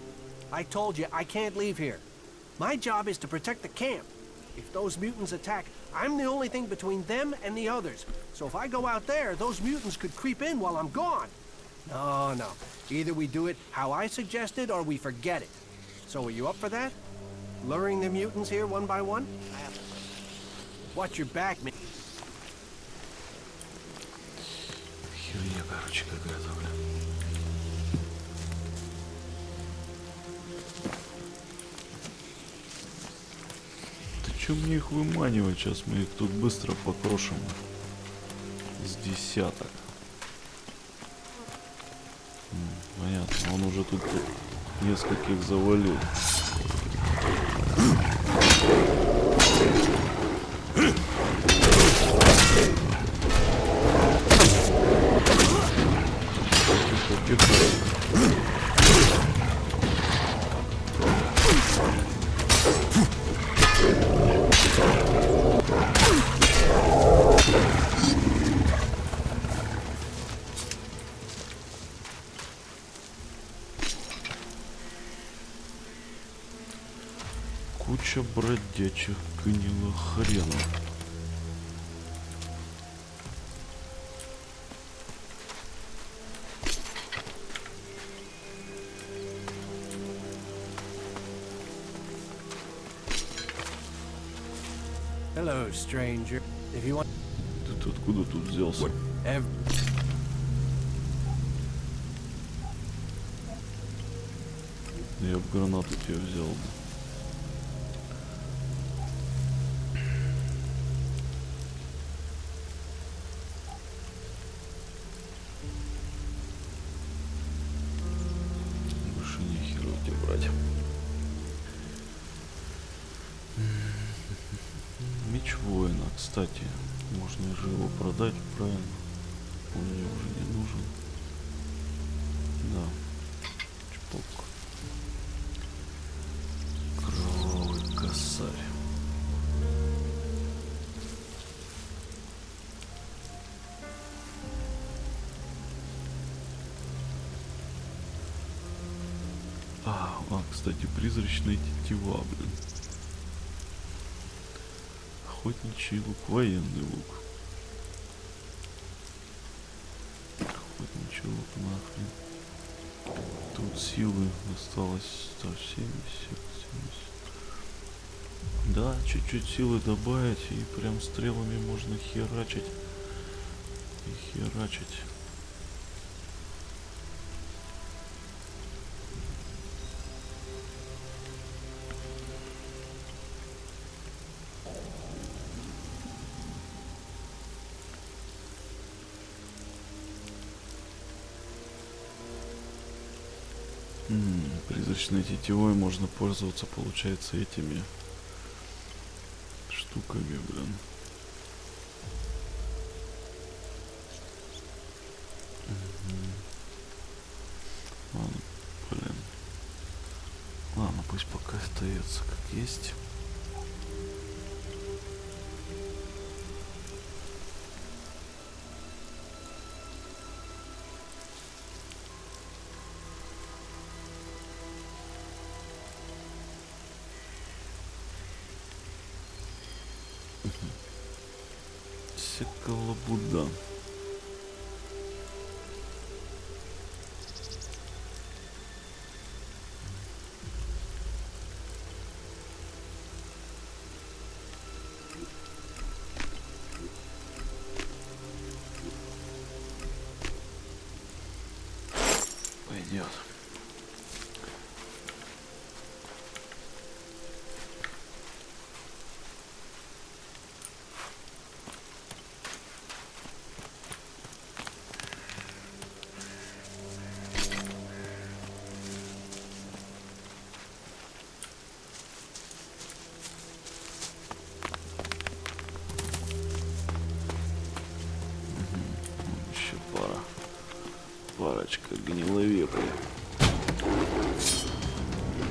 I told you, I can't leave here. My job is to protect the camp. If those mutants attack, I'm the only thing between them and the others. So if I go out there, those mutants could creep in while I'm gone. No, no. Either we do it how I suggested, or we forget it. So are you up for that? Luring the mutants here one by one? Watch your back, man. Херня, короче, какая-то, блин. Ты чё мне их выманивать? Сейчас мы их тут быстро покрошим. С десяток. Понятно, он уже тут нескольких завалил. Куча бродячих гнилых хренов. Hello, stranger. If you want... Ты откуда тут взялся? Я бы гранату тебе взял бы. Больше нехера у тебя брать. Меч воина, кстати, можно же его продать, правильно? Он мне уже не нужен. Да. Чпок. Кровавый косарь. А, А, кстати, призрачная тетива, блин. Охотничий лук, военный лук. Охотничий лук, нахрен. Тут силы осталось 170, 70. Да, чуть-чуть силы добавить, и прям стрелами можно херачить. И херачить. Призрачной тетивой можно пользоваться, получается, этими штуками, блин. Ладно, блин. Ладно, пусть пока остается как есть. Секалабуда. Пойдет. Еще парочка гниловеков.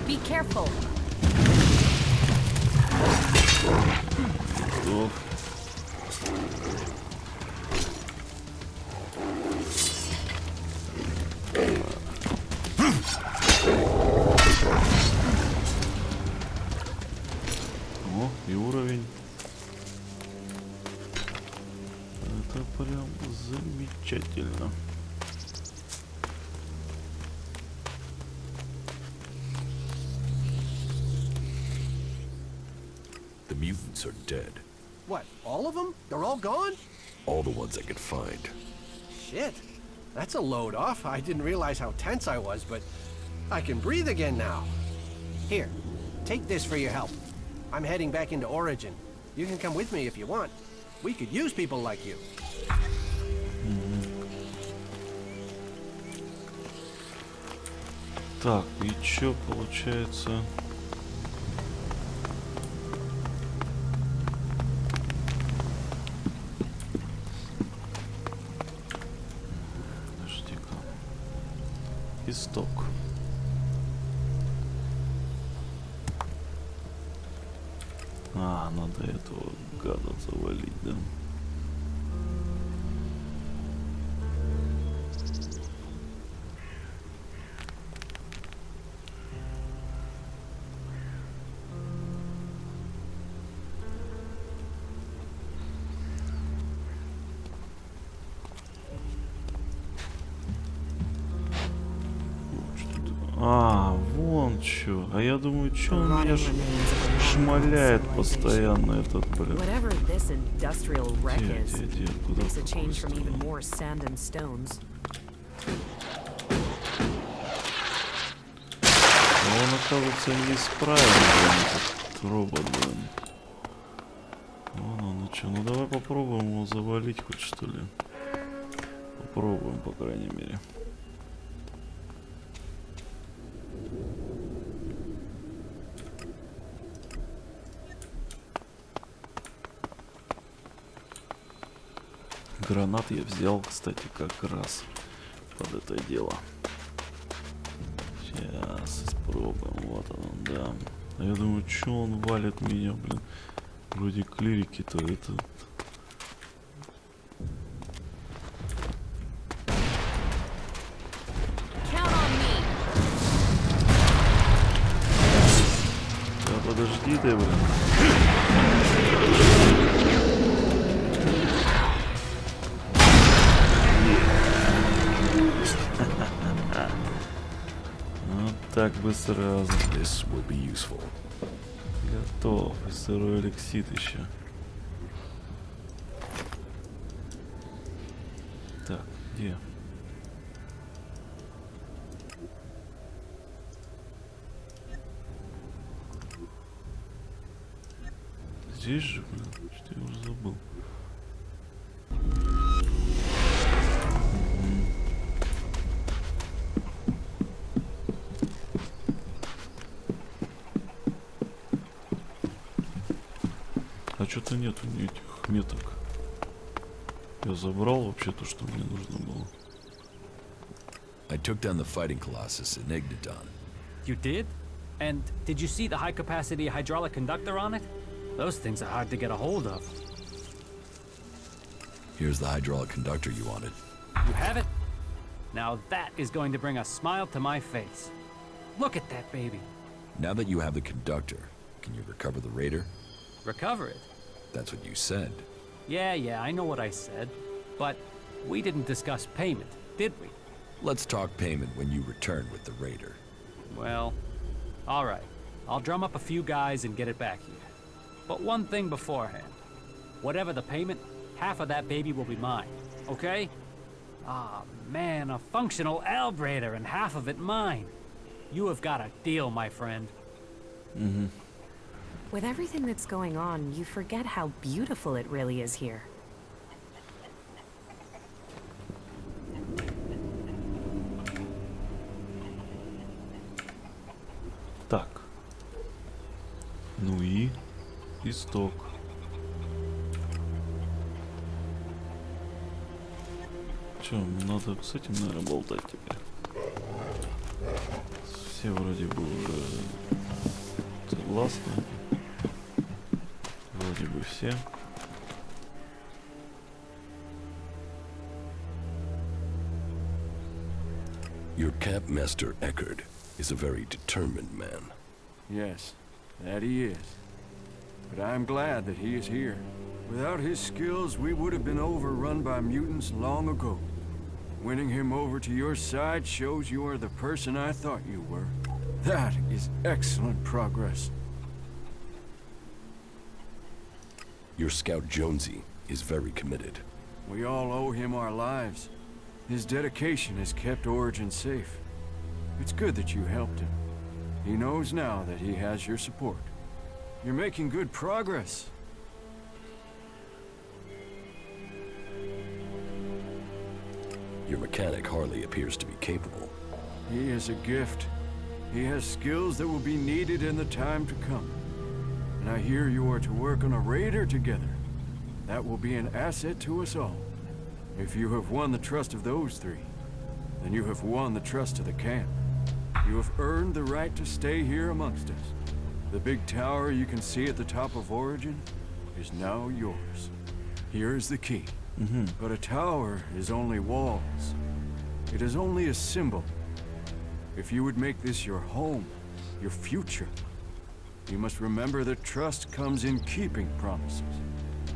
Be careful. Готов. О, и уровень. Это прям замечательно. The mutants are dead. What, all of them? They're all gone? All the ones I could find. Shit. That's a load off. I didn't realize how tense I was, but I can breathe again now. Here, take this for your help. I'm heading back into Origin. You can come with me if you want. We could use people like you. Так, и чё получается? Подожди-ка. Исток. А, надо этого гада завалить, да? А, вон чё. А я думаю, чё он меня шмаляет постоянно, этот, блин. Whatever this industrial wreck is, Где, куда makes a change from попасть? even more sand and stones. Но он, оказывается, неисправен, блин, этот робот, блин. Вон он, ну чё, ну давай попробуем его завалить хоть, что ли. Попробуем, по крайней мере. Гранат я взял, кстати, как раз под это дело. Сейчас испробуем. Вот он, да. А я думаю, что он валит меня, блин. Вроде клирики-то это... Count on me. Элекситы, блин. Вот так бы сразу. This will be useful. Готов. И сырой элексит еще. Так, где? Здесь же, блин, что я уже забыл. А что-то нету этих меток. Я забрал вообще то, что мне нужно было. I took down the fighting colossus in Ignadon. You did? And did you see the high-capacity hydraulic conductor on it? Those things are hard to get a hold of. Here's the hydraulic conductor you wanted. You have it? Now that is going to bring a smile to my face. Look at that baby. Now that you have the conductor, can you recover the raider? Recover it? That's what you said. Yeah, I know what I said. But we didn't discuss payment, did we? Let's talk payment when you return with the raider. Well, all right. I'll drum up a few guys and get it back here. But one thing beforehand. Whatever the payment, half of that baby will be mine, okay? Ah, man, a functional Albrader and half of it mine. You have got a deal, my friend. Mm-hmm. With everything that's going on, you forget how beautiful it really is here. Так. Ну и исток. Че, надо с этим, наверное, болтать теперь. Все вроде бы уже согласны. Вроде бы все. Your campmaster Eckerd is a very determined man. Yes, that he is. But I'm glad that he is here. Without his skills, we would have been overrun by mutants long ago. Winning him over to your side shows you are the person I thought you were. That is excellent progress. Your scout Jonesy is very committed. We all owe him our lives. His dedication has kept Origin safe. It's good that you helped him. He knows now that he has your support. You're making good progress. Your mechanic Harley appears to be capable. He is a gift. He has skills that will be needed in the time to come. And I hear you are to work on a raider together. That will be an asset to us all. If you have won the trust of those three, then you have won the trust of the camp. You have earned the right to stay here amongst us. The big tower you can see at the top of Origin is now yours. Here is the key. But a tower is only walls. It is only a symbol. If you would make this your home, your future, you must remember that trust comes in keeping promises,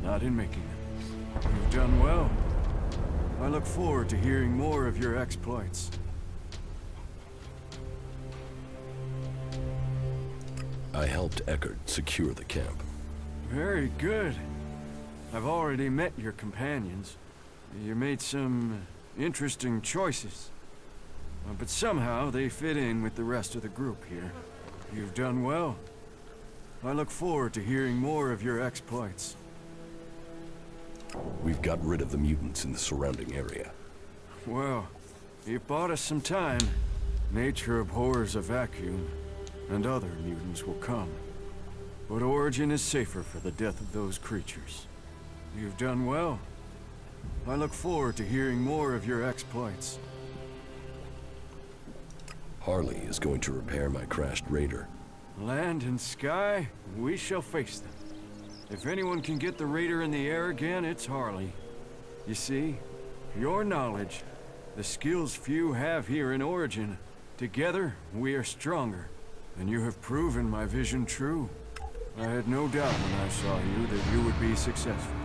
not in making them. You've done well. I look forward to hearing more of your exploits. I helped Eckerd secure the camp. Very good. I've already met your companions. You made some interesting choices. But somehow they fit in with the rest of the group here. You've done well. I look forward to hearing more of your exploits. We've got rid of the mutants in the surrounding area. Well, you've bought us some time. Nature abhors a vacuum, and other mutants will come. But Origin is safer for the death of those creatures. You've done well. I look forward to hearing more of your exploits. Harley is going to repair my crashed raider. Land and sky, we shall face them. If anyone can get the raider in the air again, it's Harley. You see, your knowledge, the skills few have here in Origin, together we are stronger. And you have proven my vision true. I had no doubt when I saw you that you would be successful.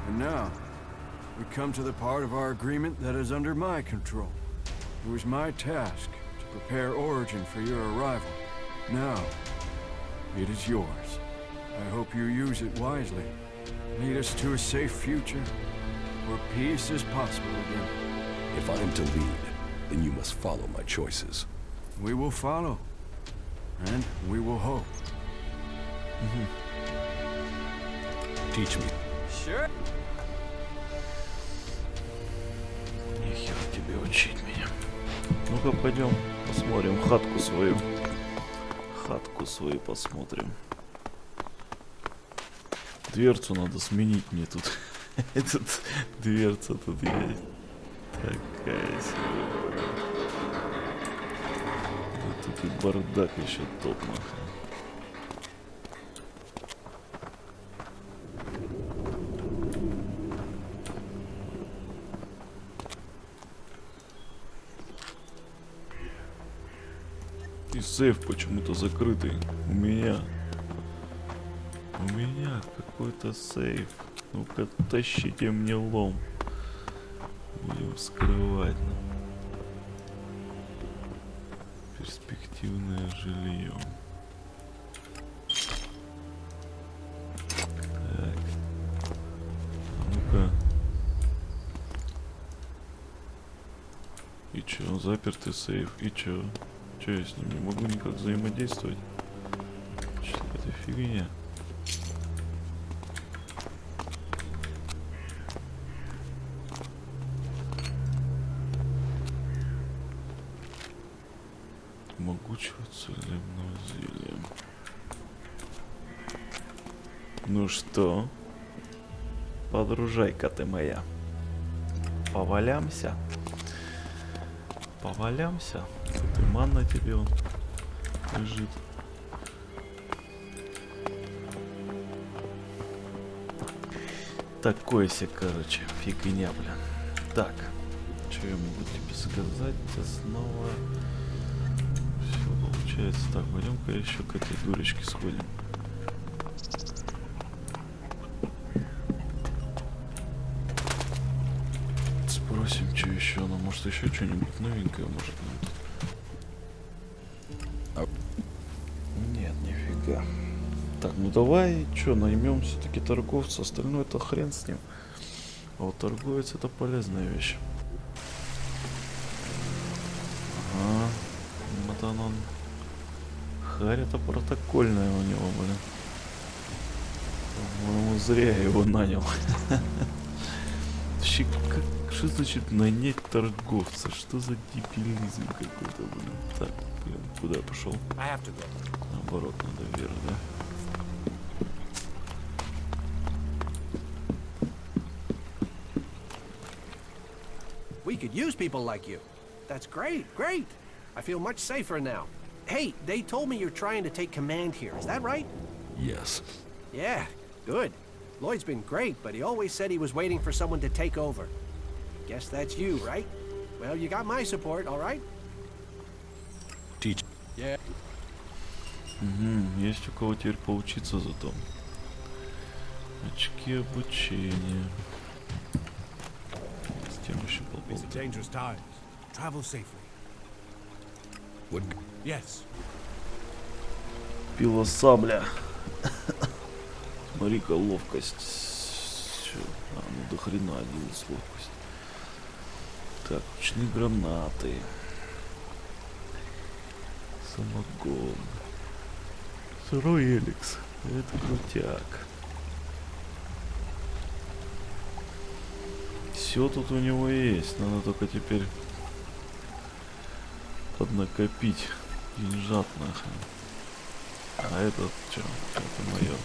And now, we come to the part of our agreement that is under my control. It was my task to prepare Origin for your arrival. Now, it is yours. I hope you use it wisely. Lead us to a safe future, where peace is possible again. If I am to lead, then you must follow my choices. We will follow. And we will hope. Teach me. Sure. Нехер тебе учить меня. Ну-ка, пойдем посмотрим хатку свою. Хатку свою посмотрим. Дверцу надо сменить мне тут. Этот дверца тут есть. Такая себе. Да тут и бардак еще топ, нахуй. И сейф почему-то закрытый. У меня какой-то сейф. Ну-ка, тащите мне лом. Будем вскрывать. Перспективное жилье. Так. А ну-ка. И чё, запертый сейф? И чё? Чё я с ним не могу никак взаимодействовать? Что это фигня? Могучего целебного зелья. Ну что? Подружайка ты моя. Повалямся. Повалямся. Тут и манна тебе он лежит. Такой себе, короче, фигня, блин. Так, что я могу тебе сказать? Снова все получается. Так, пойдем-ка еще к этой дурочке сходим. Спросим, что еще. Ну, может, еще что-нибудь новенькое, может, нам тут. Нет, нифига. Так, ну давай, что, наймем все-таки торговца, остальное это хрен с ним. А вот торговец это полезная вещь. Ага, вот он. Харь это протокольная у него, блин. По-моему, зря я его нанял. Вообще, что значит нанять торговца? Что за дебилизм какой-то, блин? Так, блин, куда я пошел? Наоборот, надо вверх, да? We could use people like you. That's great, great. I feel much safer now. Hey, they told me you're trying to take command here. Is that right? Yes. Yeah, good. Lloyd's been great, but he always said he was waiting for someone to take over. Guess that's you, right? Well, you got my support, all right? Teach. Yeah. Угу, есть у кого теперь поучиться зато. Очки обучения. С тем еще полболта. Пила сабля. Смотри-ка, ловкость. Чё? А, ну до хрена оделась ловкость. Так, ручные гранаты. Самогон. Сырой Элекс. Это крутяк. Все тут у него есть. Надо только теперь поднакопить деньжат нахрен. А этот что? Это мое.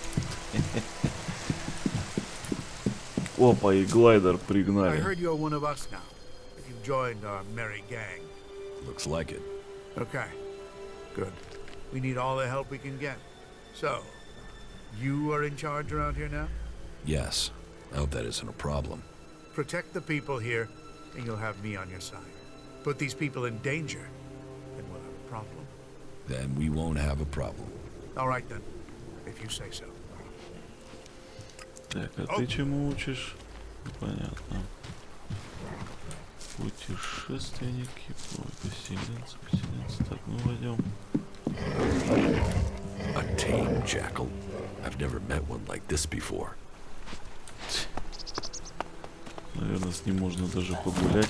Опа, и глайдер пригнали. I heard you're one of us now. You've joined our merry gang. Looks like it. Okay, good. We need all the help we can get. So, you are in charge around here now? Yes. I hope that isn't a problem. Protect the people here, and you'll have me on your side. Put these people in danger, and we'll have a problem. Then we won't have a problem. All right, then. if you say so. Так, а ты чему учишь? Понятно. Путешественники, поселенцы. Так, ну войдем. A tame jackal? I've never met one like this before. Наверное, с ним можно даже погулять.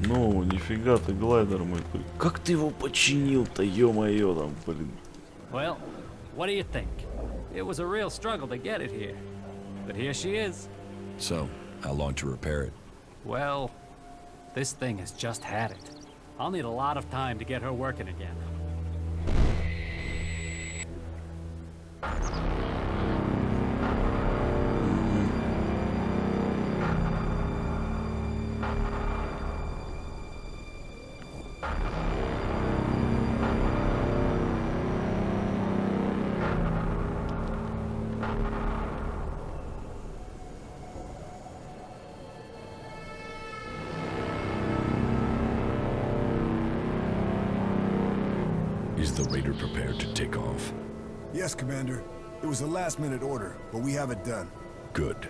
Ну, нифига ты, глайдер мой. Как ты его починил-то, ё-моё, там, блин. Well, what do you think? It was a real struggle to get it here. But here she is. So, how long to repair it? Well, this thing has just had it. I'll need a lot of time to get her working again. Is the raider prepared to take off? Yes, Commander. It was a last-minute order, but we have it done. Good.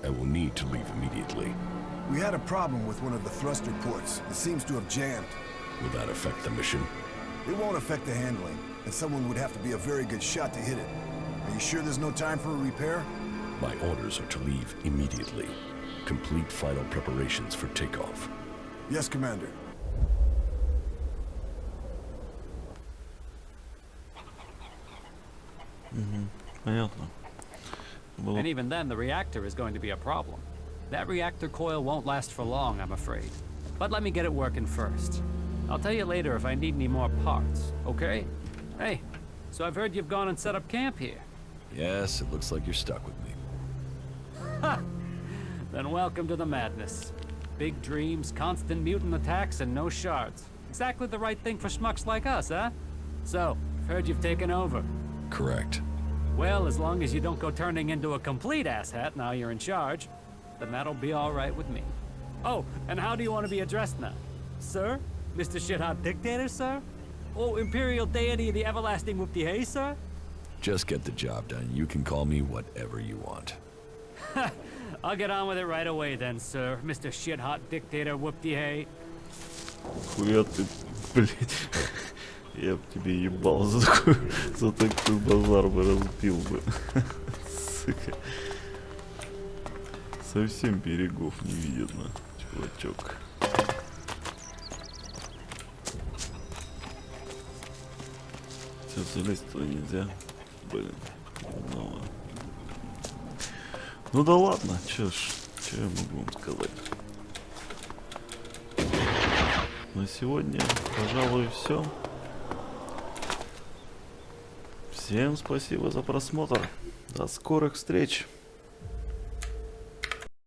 I will need to leave immediately. We had a problem with one of the thruster ports. It seems to have jammed. Will that affect the mission? It won't affect the handling, and someone would have to be a very good shot to hit it. Are you sure there's no time for a repair? My orders are to leave immediately. Complete final preparations for takeoff. Yes, Commander. Понятно. And even then, the reactor is going to be a problem. That reactor coil won't last for long, I'm afraid. But let me get it working first. I'll tell you later if I need any more parts, okay? Hey, so I've heard you've gone and set up camp here. Yes, it looks like you're stuck with me. Ha! Then welcome to the madness. Big dreams, constant mutant attacks, and no shards. Exactly the right thing for schmucks like us, huh? So, I've heard you've taken over. Correct. Well, as long as you don't go turning into a complete asshat now you're in charge, then that'll be all right with me. Oh, and how do you want to be addressed now? Sir? Mr. Shithot Dictator, sir? Oh, Imperial Deity of the Everlasting Whoop-de-Hay, sir? Just get the job done. You can call me whatever you want. I'll get on with it right away then, sir. Mr. Shithot Dictator Whoop-de-Hay. Хуя ты, блядь. Я б тебе ебал за такой базар бы разбил бы. Сука. Совсем берегов не видно, чувачок. Все, залезть туда нельзя. Блин, говно. Ну да ладно, чё я могу вам сказать. На сегодня, пожалуй, все. Всем спасибо за просмотр. До скорых встреч.